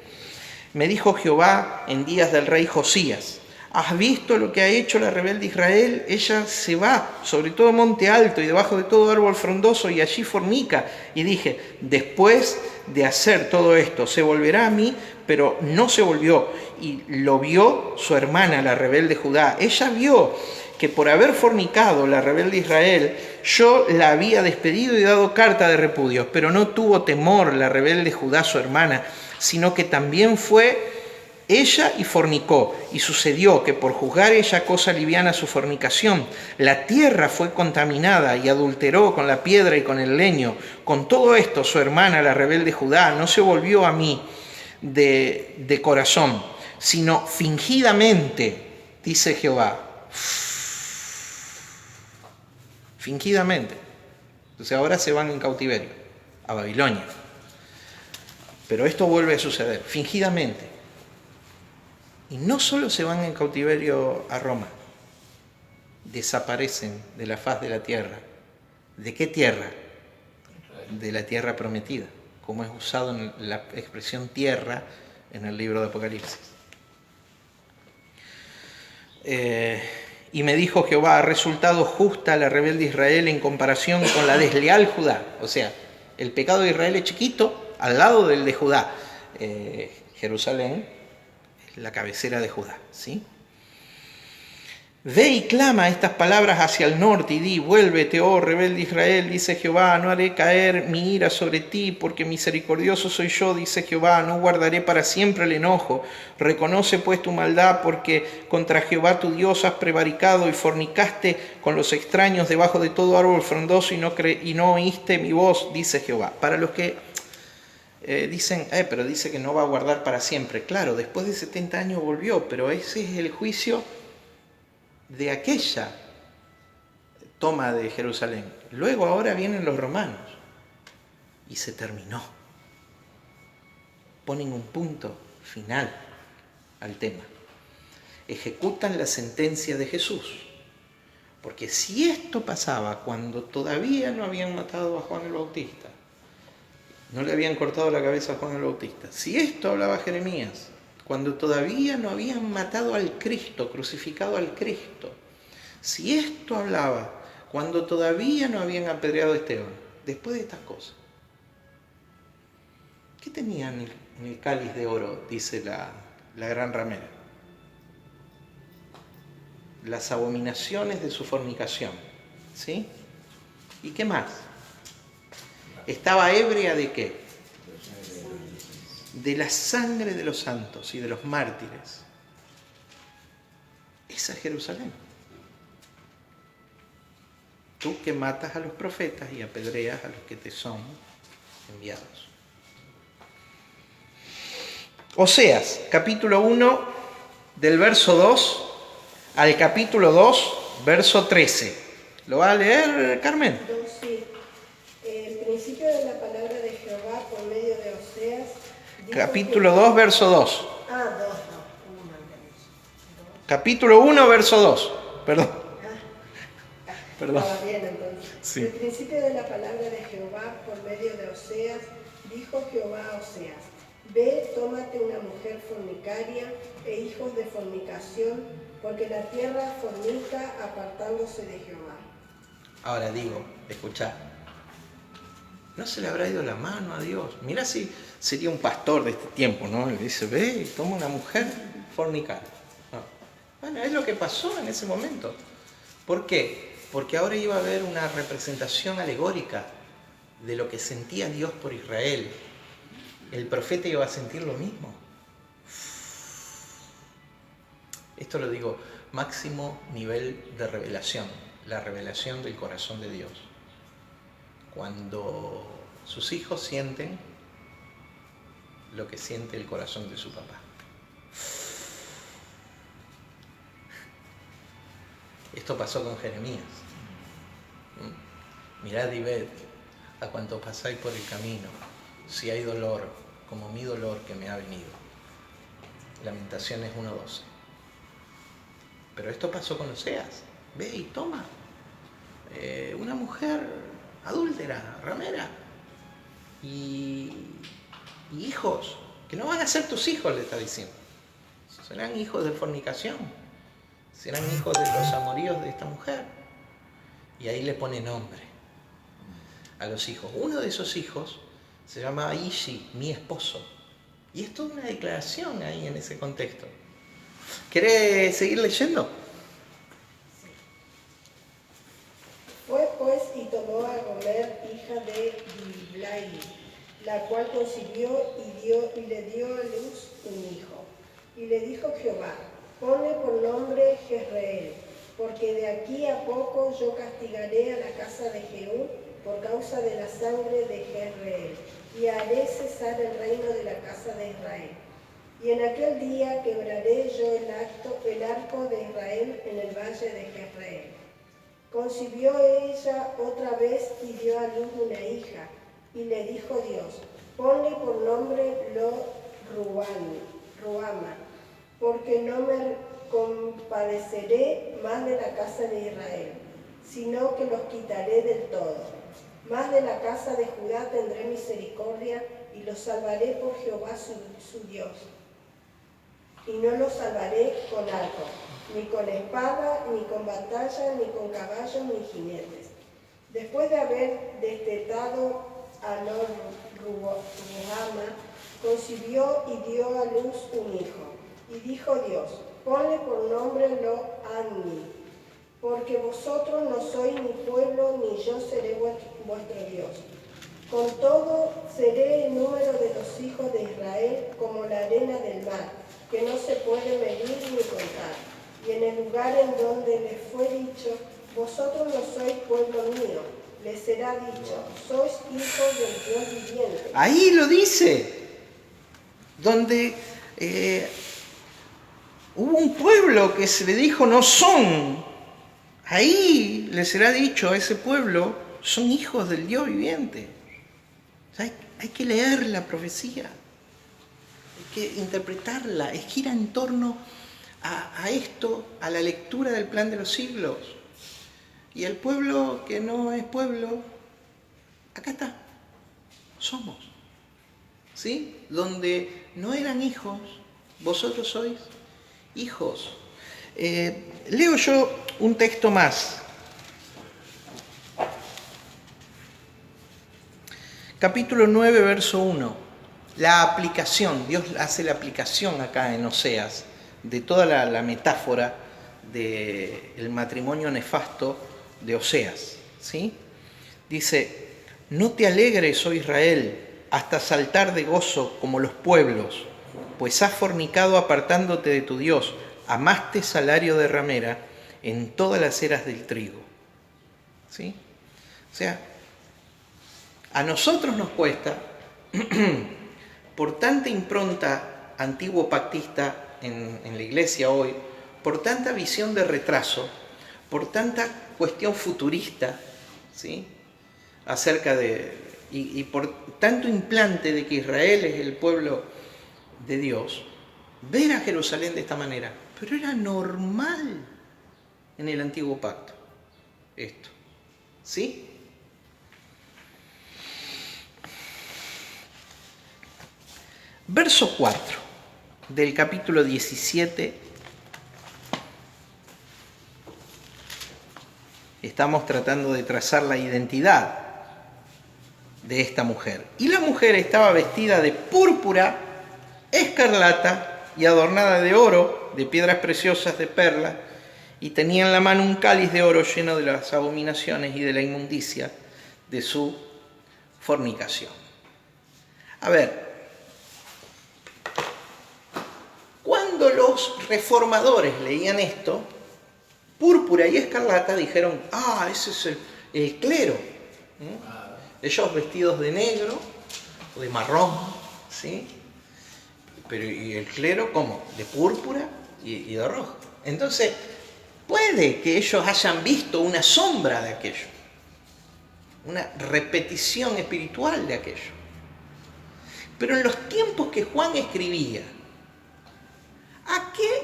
Me dijo Jehová en días del rey Josías: ¿has visto lo que ha hecho la rebelde Israel? Ella se va sobre todo monte alto y debajo de todo árbol frondoso y allí fornica. Y dije, después de hacer todo esto, se volverá a mí, pero no se volvió. Y lo vio su hermana, la rebelde Judá. Ella vio que por haber fornicado la rebelde Israel, yo la había despedido y dado carta de repudio. Pero no tuvo temor la rebelde Judá, su hermana, sino que también fue ella y fornicó, y sucedió que por juzgar ella cosa liviana su fornicación, la tierra fue contaminada y adulteró con la piedra y con el leño. Con todo esto, su hermana, la rebelde Judá, no se volvió a mí de corazón, sino fingidamente, dice Jehová. Fingidamente. Entonces ahora se van en cautiverio a Babilonia. Pero esto vuelve a suceder, fingidamente. Y no solo se van en cautiverio a Roma, desaparecen de la faz de la tierra. ¿De qué tierra? De la tierra prometida, como es usado en la expresión tierra en el libro de Apocalipsis. Y me dijo Jehová: ha resultado justa la rebelde Israel en comparación con la desleal Judá. O sea, el pecado de Israel es chiquito al lado del de Judá. Jerusalén, la cabecera de Judá, ¿sí? Ve y clama estas palabras hacia el norte y di: vuélvete, oh rebelde Israel, dice Jehová, no haré caer mi ira sobre ti, porque misericordioso soy yo, dice Jehová, no guardaré para siempre el enojo. Reconoce pues tu maldad, porque contra Jehová tu Dios has prevaricado y fornicaste con los extraños debajo de todo árbol frondoso y no oíste mi voz, dice Jehová. Para los que dicen, pero dice que no va a guardar para siempre. Claro, después de 70 años volvió, pero ese es el juicio de aquella toma de Jerusalén. Luego ahora vienen los romanos y se terminó. Ponen un punto final al tema. Ejecutan la sentencia de Jesús. Porque si esto pasaba cuando todavía no habían matado a Juan el Bautista, no le habían cortado la cabeza a Juan el Bautista. Si esto hablaba Jeremías, cuando todavía no habían matado al Cristo, crucificado al Cristo. Si esto hablaba cuando todavía no habían apedreado a Esteban, después de estas cosas. ¿Qué tenían en el cáliz de oro? Dice la gran ramera. Las abominaciones de su fornicación. ¿Sí? ¿Y qué más? ¿Estaba ebria de qué? De la sangre de los santos y de los mártires. Esa es Jerusalén. Tú que matas a los profetas y apedreas a los que te son enviados. Oseas, capítulo 1, del verso 2 al capítulo 2, verso 13. ¿Lo va a leer, Carmen? Sí. El principio de la palabra de Jehová por medio de Oseas. Capítulo 2, verso 2. Ah, 2, no. Capítulo 1, verso 2. Perdón. Perdón. Estaba bien entonces. Sí. El principio de la palabra de Jehová por medio de Oseas, dijo Jehová a Oseas: Ve, tómate una mujer fornicaria e hijos de fornicación, porque la tierra fornica apartándose de Jehová. Ahora digo, escuchá, ¿no se le habrá ido la mano a Dios? Mirá si sería un pastor de este tiempo, ¿no? Le dice, ve y toma una mujer fornicaria. No. Bueno, es lo que pasó en ese momento. ¿Por qué? Porque ahora iba a haber una representación alegórica de lo que sentía Dios por Israel. El profeta iba a sentir lo mismo. Esto lo digo, máximo nivel de revelación, la revelación del corazón de Dios. Cuando sus hijos sienten lo que siente el corazón de su papá. Esto pasó con Jeremías. Mirad y ved a cuantos pasáis por el camino, si hay dolor, como mi dolor que me ha venido. Lamentaciones 1:12. Pero esto pasó con Oseas. Ve y toma una mujer adúltera, ramera, y hijos, que no van a ser tus hijos, le está diciendo. Serán hijos de fornicación, serán hijos de los amoríos de esta mujer. Y ahí le pone nombre a los hijos. Uno de esos hijos se llama Ishi, mi esposo. Y es toda una declaración ahí en ese contexto. ¿Querés seguir leyendo? Fue pues y tomó a Gomer, hija de Diblai, la cual concibió y le dio a luz un hijo. Y le dijo Jehová: ponle por nombre Jezreel, porque de aquí a poco yo castigaré a la casa de Jehú por causa de la sangre de Jezreel, y haré cesar el reino de la casa de Israel. Y en aquel día quebraré yo el arco de Israel en el valle de Jezreel. Concibió ella otra vez y dio a luz una hija, y le dijo Dios: ponle por nombre Ruama, porque no me compadeceré más de la casa de Israel, sino que los quitaré del todo. Más de la casa de Judá tendré misericordia, y los salvaré por Jehová su Dios. Y no los salvaré con arco, ni con espada, ni con batalla, ni con caballos, ni jinetes. Después de haber destetado a Ruama, concibió y dio a luz un hijo. Y dijo Dios: ponle por nombre Lo-Ammi, porque vosotros no sois mi pueblo, ni yo seré vuestro Dios. Con todo, seré el número de los hijos de Israel como la arena del mar, que no se puede medir ni contar. Y en el lugar en donde les fue dicho: vosotros no sois pueblo mío, les será dicho: sois hijos del Dios viviente. Ahí lo dice, donde hubo un pueblo que se le dijo no son. Ahí le será dicho a ese pueblo: son hijos del Dios viviente. O sea, hay que leer la profecía, hay que interpretarla, gira en torno a esto, a la lectura del plan de los siglos. Y el pueblo que no es pueblo, acá está, somos. ¿Sí? Donde no eran hijos, vosotros sois hijos. Leo yo un texto más. Capítulo 9, verso 1. La aplicación, Dios hace la aplicación acá en Oseas de toda la metáfora del matrimonio nefasto de Oseas. ¿Sí? Dice: no te alegres, oh Israel, hasta saltar de gozo como los pueblos, pues has fornicado apartándote de tu Dios, amaste salario de ramera en todas las eras del trigo. ¿Sí? O sea, a nosotros nos cuesta, por tanta impronta antiguo pactista en la iglesia hoy, por tanta visión de retraso, por tanta cuestión futurista, ¿sí? Acerca de, y por tanto implante de que Israel es el pueblo de Dios, ver a Jerusalén de esta manera. Pero era normal en el antiguo pacto. esto. ¿Sí? Verso 4 del capítulo 17. Estamos tratando de trazar la identidad de esta mujer. Y la mujer estaba vestida de púrpura, escarlata y adornada de oro, de piedras preciosas, de perlas, y tenía en la mano un cáliz de oro lleno de las abominaciones y de la inmundicia de su fornicación. A ver, cuando los reformadores leían esto, púrpura y escarlata, dijeron, ese es el clero. Ellos vestidos de negro o de marrón, ¿sí? Pero ¿y el clero cómo? De púrpura y de rojo. Entonces, puede que ellos hayan visto una sombra de aquello, una repetición espiritual de aquello. Pero en los tiempos que Juan escribía,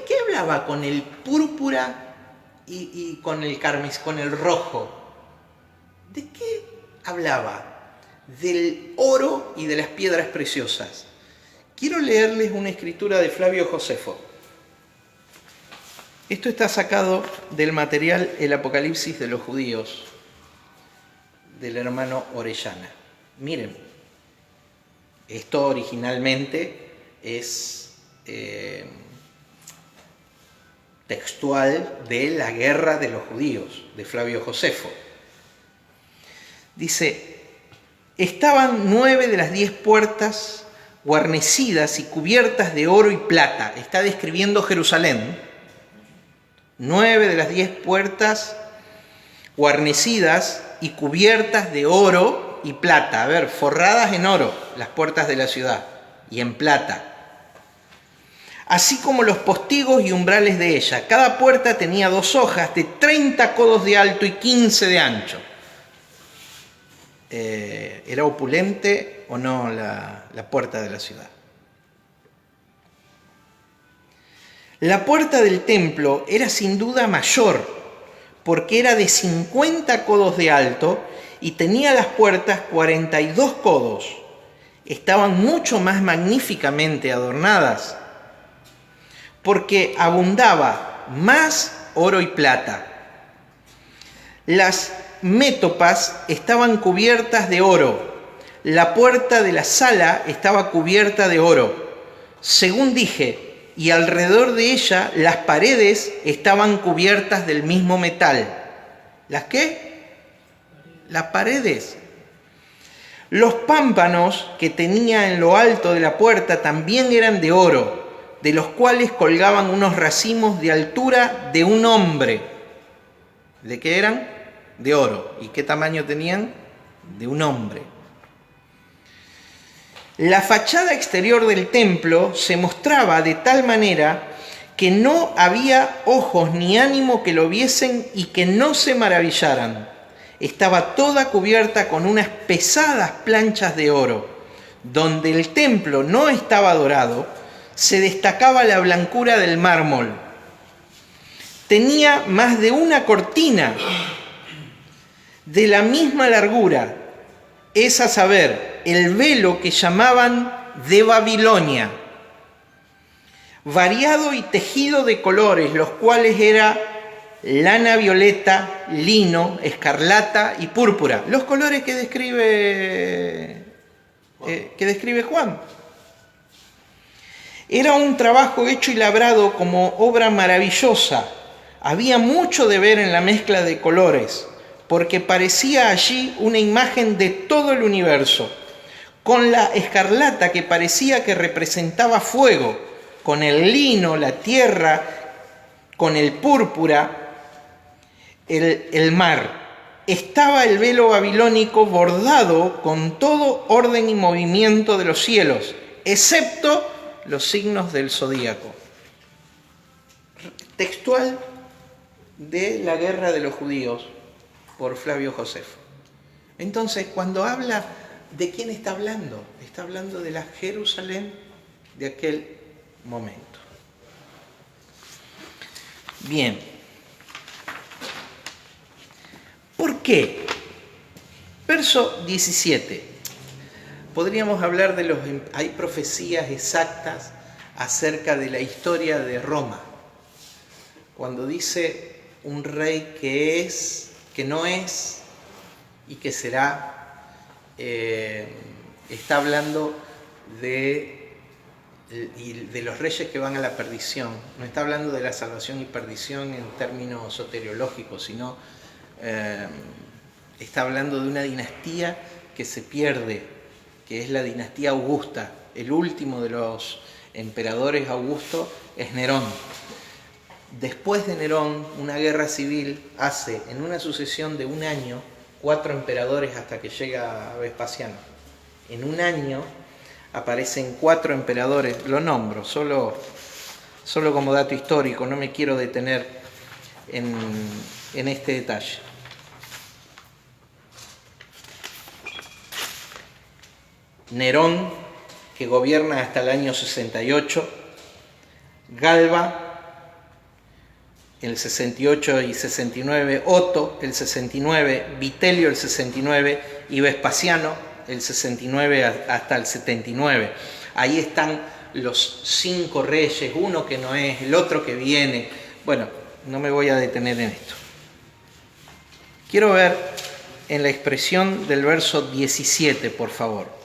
¿qué hablaba con el púrpura y con el carmesí, con el rojo? ¿De qué hablaba? Del oro y de las piedras preciosas. Quiero leerles una escritura de Flavio Josefo. Esto está sacado del material El Apocalipsis de los Judíos, del hermano Orellana. Miren, esto originalmente es textual de La Guerra de los Judíos, de Flavio Josefo. Dice, estaban 9 de las 10 puertas guarnecidas y cubiertas de oro y plata. Está describiendo Jerusalén. 9 de las 10 puertas guarnecidas y cubiertas de oro y plata. A ver, forradas en oro las puertas de la ciudad y en plata. Así como los postigos y umbrales de ella. Cada puerta tenía 2 hojas de 30 codos de alto y 15 de ancho. ¿Era opulente o no la puerta de la ciudad? La puerta del templo era sin duda mayor, porque era de 50 codos de alto y tenía las puertas 42 codos. Estaban mucho más magníficamente adornadas, porque abundaba más oro y plata. Las métopas estaban cubiertas de oro. La puerta de la sala estaba cubierta de oro. Según dije, y alrededor de ella las paredes estaban cubiertas del mismo metal. ¿Las qué? Las paredes. Los pámpanos que tenía en lo alto de la puerta también eran de oro, de los cuales colgaban unos racimos de altura de un hombre. ¿De qué eran? De oro. ¿Y qué tamaño tenían? De un hombre. La fachada exterior del templo se mostraba de tal manera que no había ojos ni ánimo que lo viesen y que no se maravillaran. Estaba toda cubierta con unas pesadas planchas de oro. Donde el templo no estaba dorado, se destacaba la blancura del mármol. Tenía más de una cortina de la misma largura, es a saber, el velo que llamaban de Babilonia, variado y tejido de colores, los cuales era lana violeta, lino, escarlata y púrpura. Los colores que describe Juan. Era un trabajo hecho y labrado como obra maravillosa. Había mucho de ver en la mezcla de colores, porque parecía allí una imagen de todo el universo, con la escarlata que parecía que representaba fuego, con el lino, la tierra, con el púrpura, el mar. Estaba el velo babilónico bordado con todo orden y movimiento de los cielos, excepto los signos del zodíaco. Textual de La Guerra de los Judíos, por Flavio Josefo. Entonces, cuando habla, ¿de quién está hablando? Está hablando de la Jerusalén de aquel momento. Bien. qué? Verso 17. Podríamos hablar de hay profecías exactas acerca de la historia de Roma. Cuando dice un rey que es, que no es y que será, está hablando de los reyes que van a la perdición. No está hablando de la salvación y perdición en términos soteriológicos, sino está hablando de una dinastía que se pierde, que es la dinastía Augusta. El último de los emperadores Augusto es Nerón. Después de Nerón, una guerra civil hace, en una sucesión de un año, 4 emperadores hasta que llega Vespasiano. En un año aparecen 4 emperadores, lo nombro, solo como dato histórico, no me quiero detener en este detalle. Nerón, que gobierna hasta el año 68, Galba, el 68 y 69, Otto, el 69, Vitelio, el 69, y Vespasiano, el 69 hasta el 79. Ahí están los 5 reyes, uno que no es, el otro que viene. Bueno, no me voy a detener en esto. Quiero ver en la expresión del verso 17, por favor,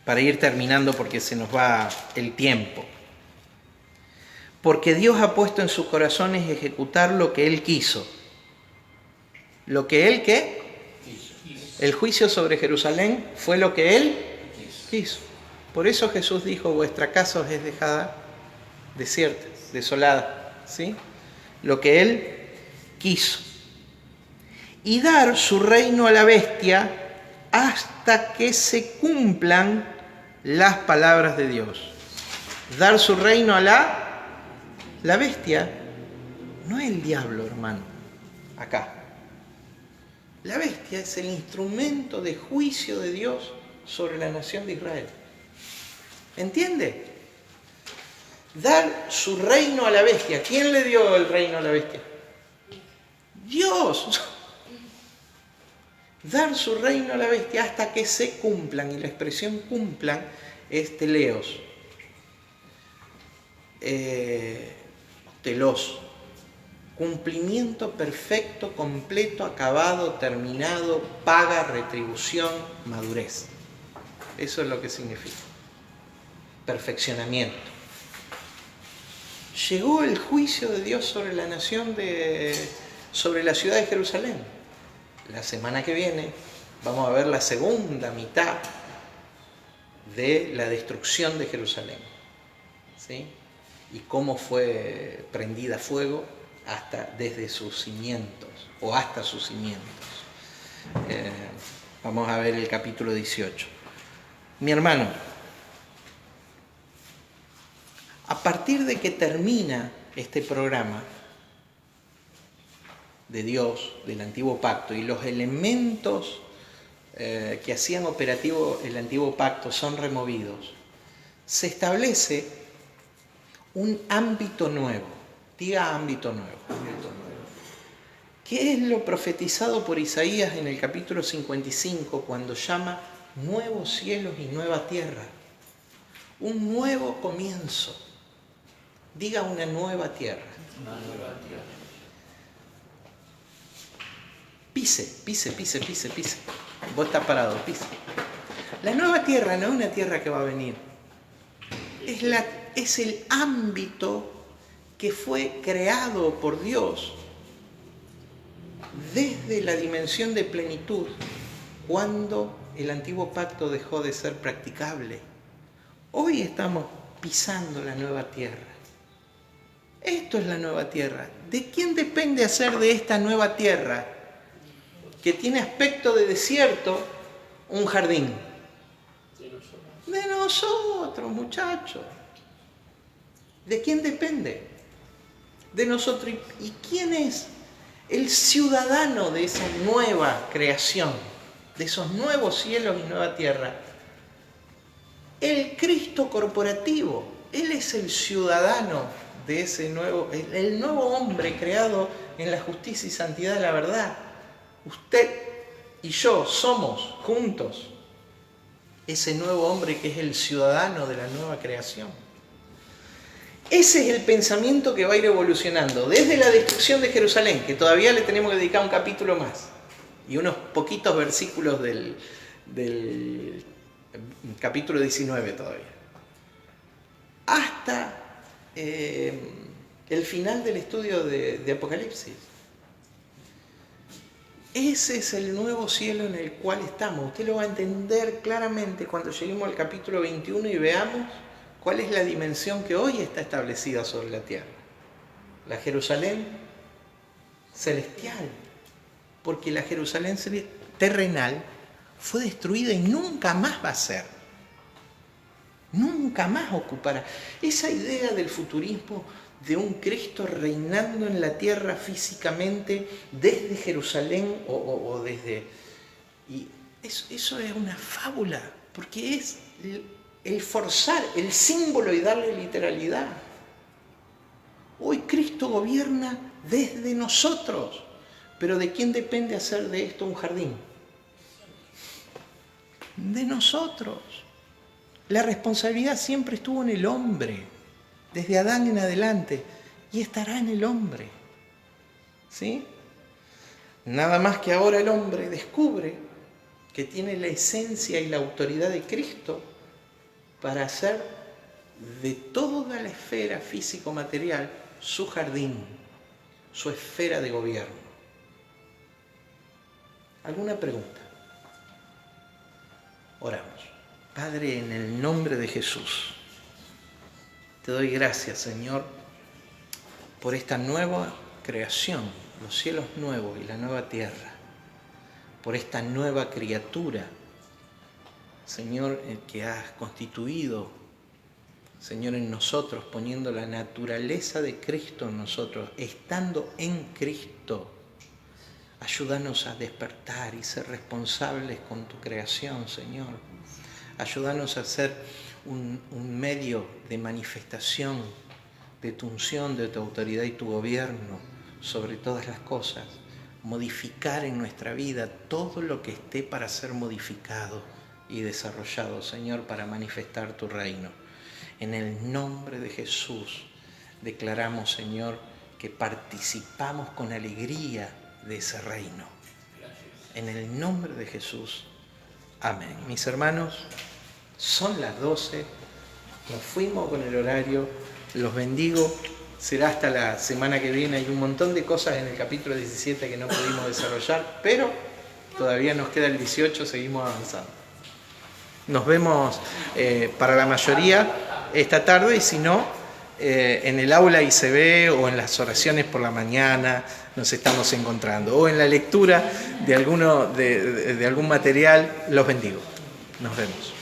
para ir terminando porque se nos va el tiempo. Porque Dios ha puesto en sus corazones ejecutar lo que Él quiso. ¿Lo que Él qué? El juicio sobre Jerusalén fue lo que Él quiso. Por eso Jesús dijo, vuestra casa os es dejada desierta, desolada. ¿Sí? Lo que Él quiso. Y dar su reino a la bestia hasta que se cumplan las palabras de Dios. Dar su reino a la bestia, no es el diablo, hermano, acá. La bestia es el instrumento de juicio de Dios sobre la nación de Israel. ¿Entiende? Dar su reino a la bestia. ¿Quién le dio el reino a la bestia? Dios. Dar su reino a la bestia hasta que se cumplan, y la expresión cumplan es teleos. Telos. Cumplimiento perfecto, completo, acabado, terminado, paga, retribución, madurez. Eso es lo que significa. Perfeccionamiento. Llegó el juicio de Dios sobre la nación sobre la ciudad de Jerusalén. La semana que viene vamos a ver la segunda mitad de la destrucción de Jerusalén. ¿Sí? Y cómo fue prendida a fuego desde sus cimientos, o hasta sus cimientos. Vamos a ver el capítulo 18. Mi hermano, a partir de que termina este programa de Dios, del Antiguo Pacto, y los elementos que hacían operativo el Antiguo Pacto son removidos, se establece un ámbito nuevo. Diga ámbito nuevo. ¿Qué es lo profetizado por Isaías en el capítulo 55 cuando llama nuevos cielos y nueva tierra? Un nuevo comienzo. Diga una nueva tierra. Una nueva tierra. Pise. Vos estás parado, pise. La nueva tierra no es una tierra que va a venir. Es el ámbito que fue creado por Dios desde la dimensión de plenitud, cuando el antiguo pacto dejó de ser practicable. Hoy estamos pisando la nueva tierra. Esto es la nueva tierra. ¿De quién depende hacer de esta nueva tierra, que tiene aspecto de desierto, un jardín? De nosotros, muchachos. ¿De quién depende? De nosotros. ¿Y quién es el ciudadano de esa nueva creación, de esos nuevos cielos y nueva tierra? El Cristo corporativo. Él es el ciudadano de ese nuevo, el nuevo hombre creado en la justicia y santidad de la verdad. Usted y yo somos juntos ese nuevo hombre que es el ciudadano de la nueva creación. Ese es el pensamiento que va a ir evolucionando desde la destrucción de Jerusalén, que todavía le tenemos que dedicar un capítulo más y unos poquitos versículos del capítulo 19 todavía, hasta el final del estudio de Apocalipsis. Ese es el nuevo cielo en el cual estamos. Usted lo va a entender claramente cuando lleguemos al capítulo 21 y veamos cuál es la dimensión que hoy está establecida sobre la tierra. La Jerusalén celestial. Porque la Jerusalén terrenal fue destruida y nunca más va a ser. Nunca más ocupará. Esa idea del futurismo de un Cristo reinando en la tierra físicamente desde Jerusalén o desde... Y eso es una fábula, porque es el forzar el símbolo y darle literalidad. Hoy Cristo gobierna desde nosotros, pero ¿de quién depende hacer de esto un jardín? De nosotros. La responsabilidad siempre estuvo en el hombre, desde Adán en adelante, y estará en el hombre. ¿Sí? Nada más que ahora el hombre descubre que tiene la esencia y la autoridad de Cristo para hacer de toda la esfera físico-material su jardín, su esfera de gobierno. ¿Alguna pregunta? Oramos. Padre, en el nombre de Jesús, te doy gracias, Señor, por esta nueva creación, los cielos nuevos y la nueva tierra, por esta nueva criatura, Señor, que has constituido, Señor, en nosotros, poniendo la naturaleza de Cristo en nosotros, estando en Cristo. Ayúdanos a despertar y ser responsables con tu creación, Señor. Ayúdanos a ser un medio de manifestación de tu unción, de tu autoridad y tu gobierno sobre todas las cosas. Modificar en nuestra vida todo lo que esté para ser modificado y desarrollado, Señor, para manifestar tu reino. En el nombre de Jesús declaramos, Señor, que participamos con alegría de ese reino. En el nombre de Jesús. Amén. Mis hermanos, son las 12, nos fuimos con el horario, los bendigo, será hasta la semana que viene. Hay un montón de cosas en el capítulo 17 que no pudimos desarrollar, pero todavía nos queda el 18, seguimos avanzando. Nos vemos para la mayoría esta tarde y si no, en el aula ICB o en las oraciones por la mañana nos estamos encontrando, o en la lectura de algún material. Los bendigo. Nos vemos.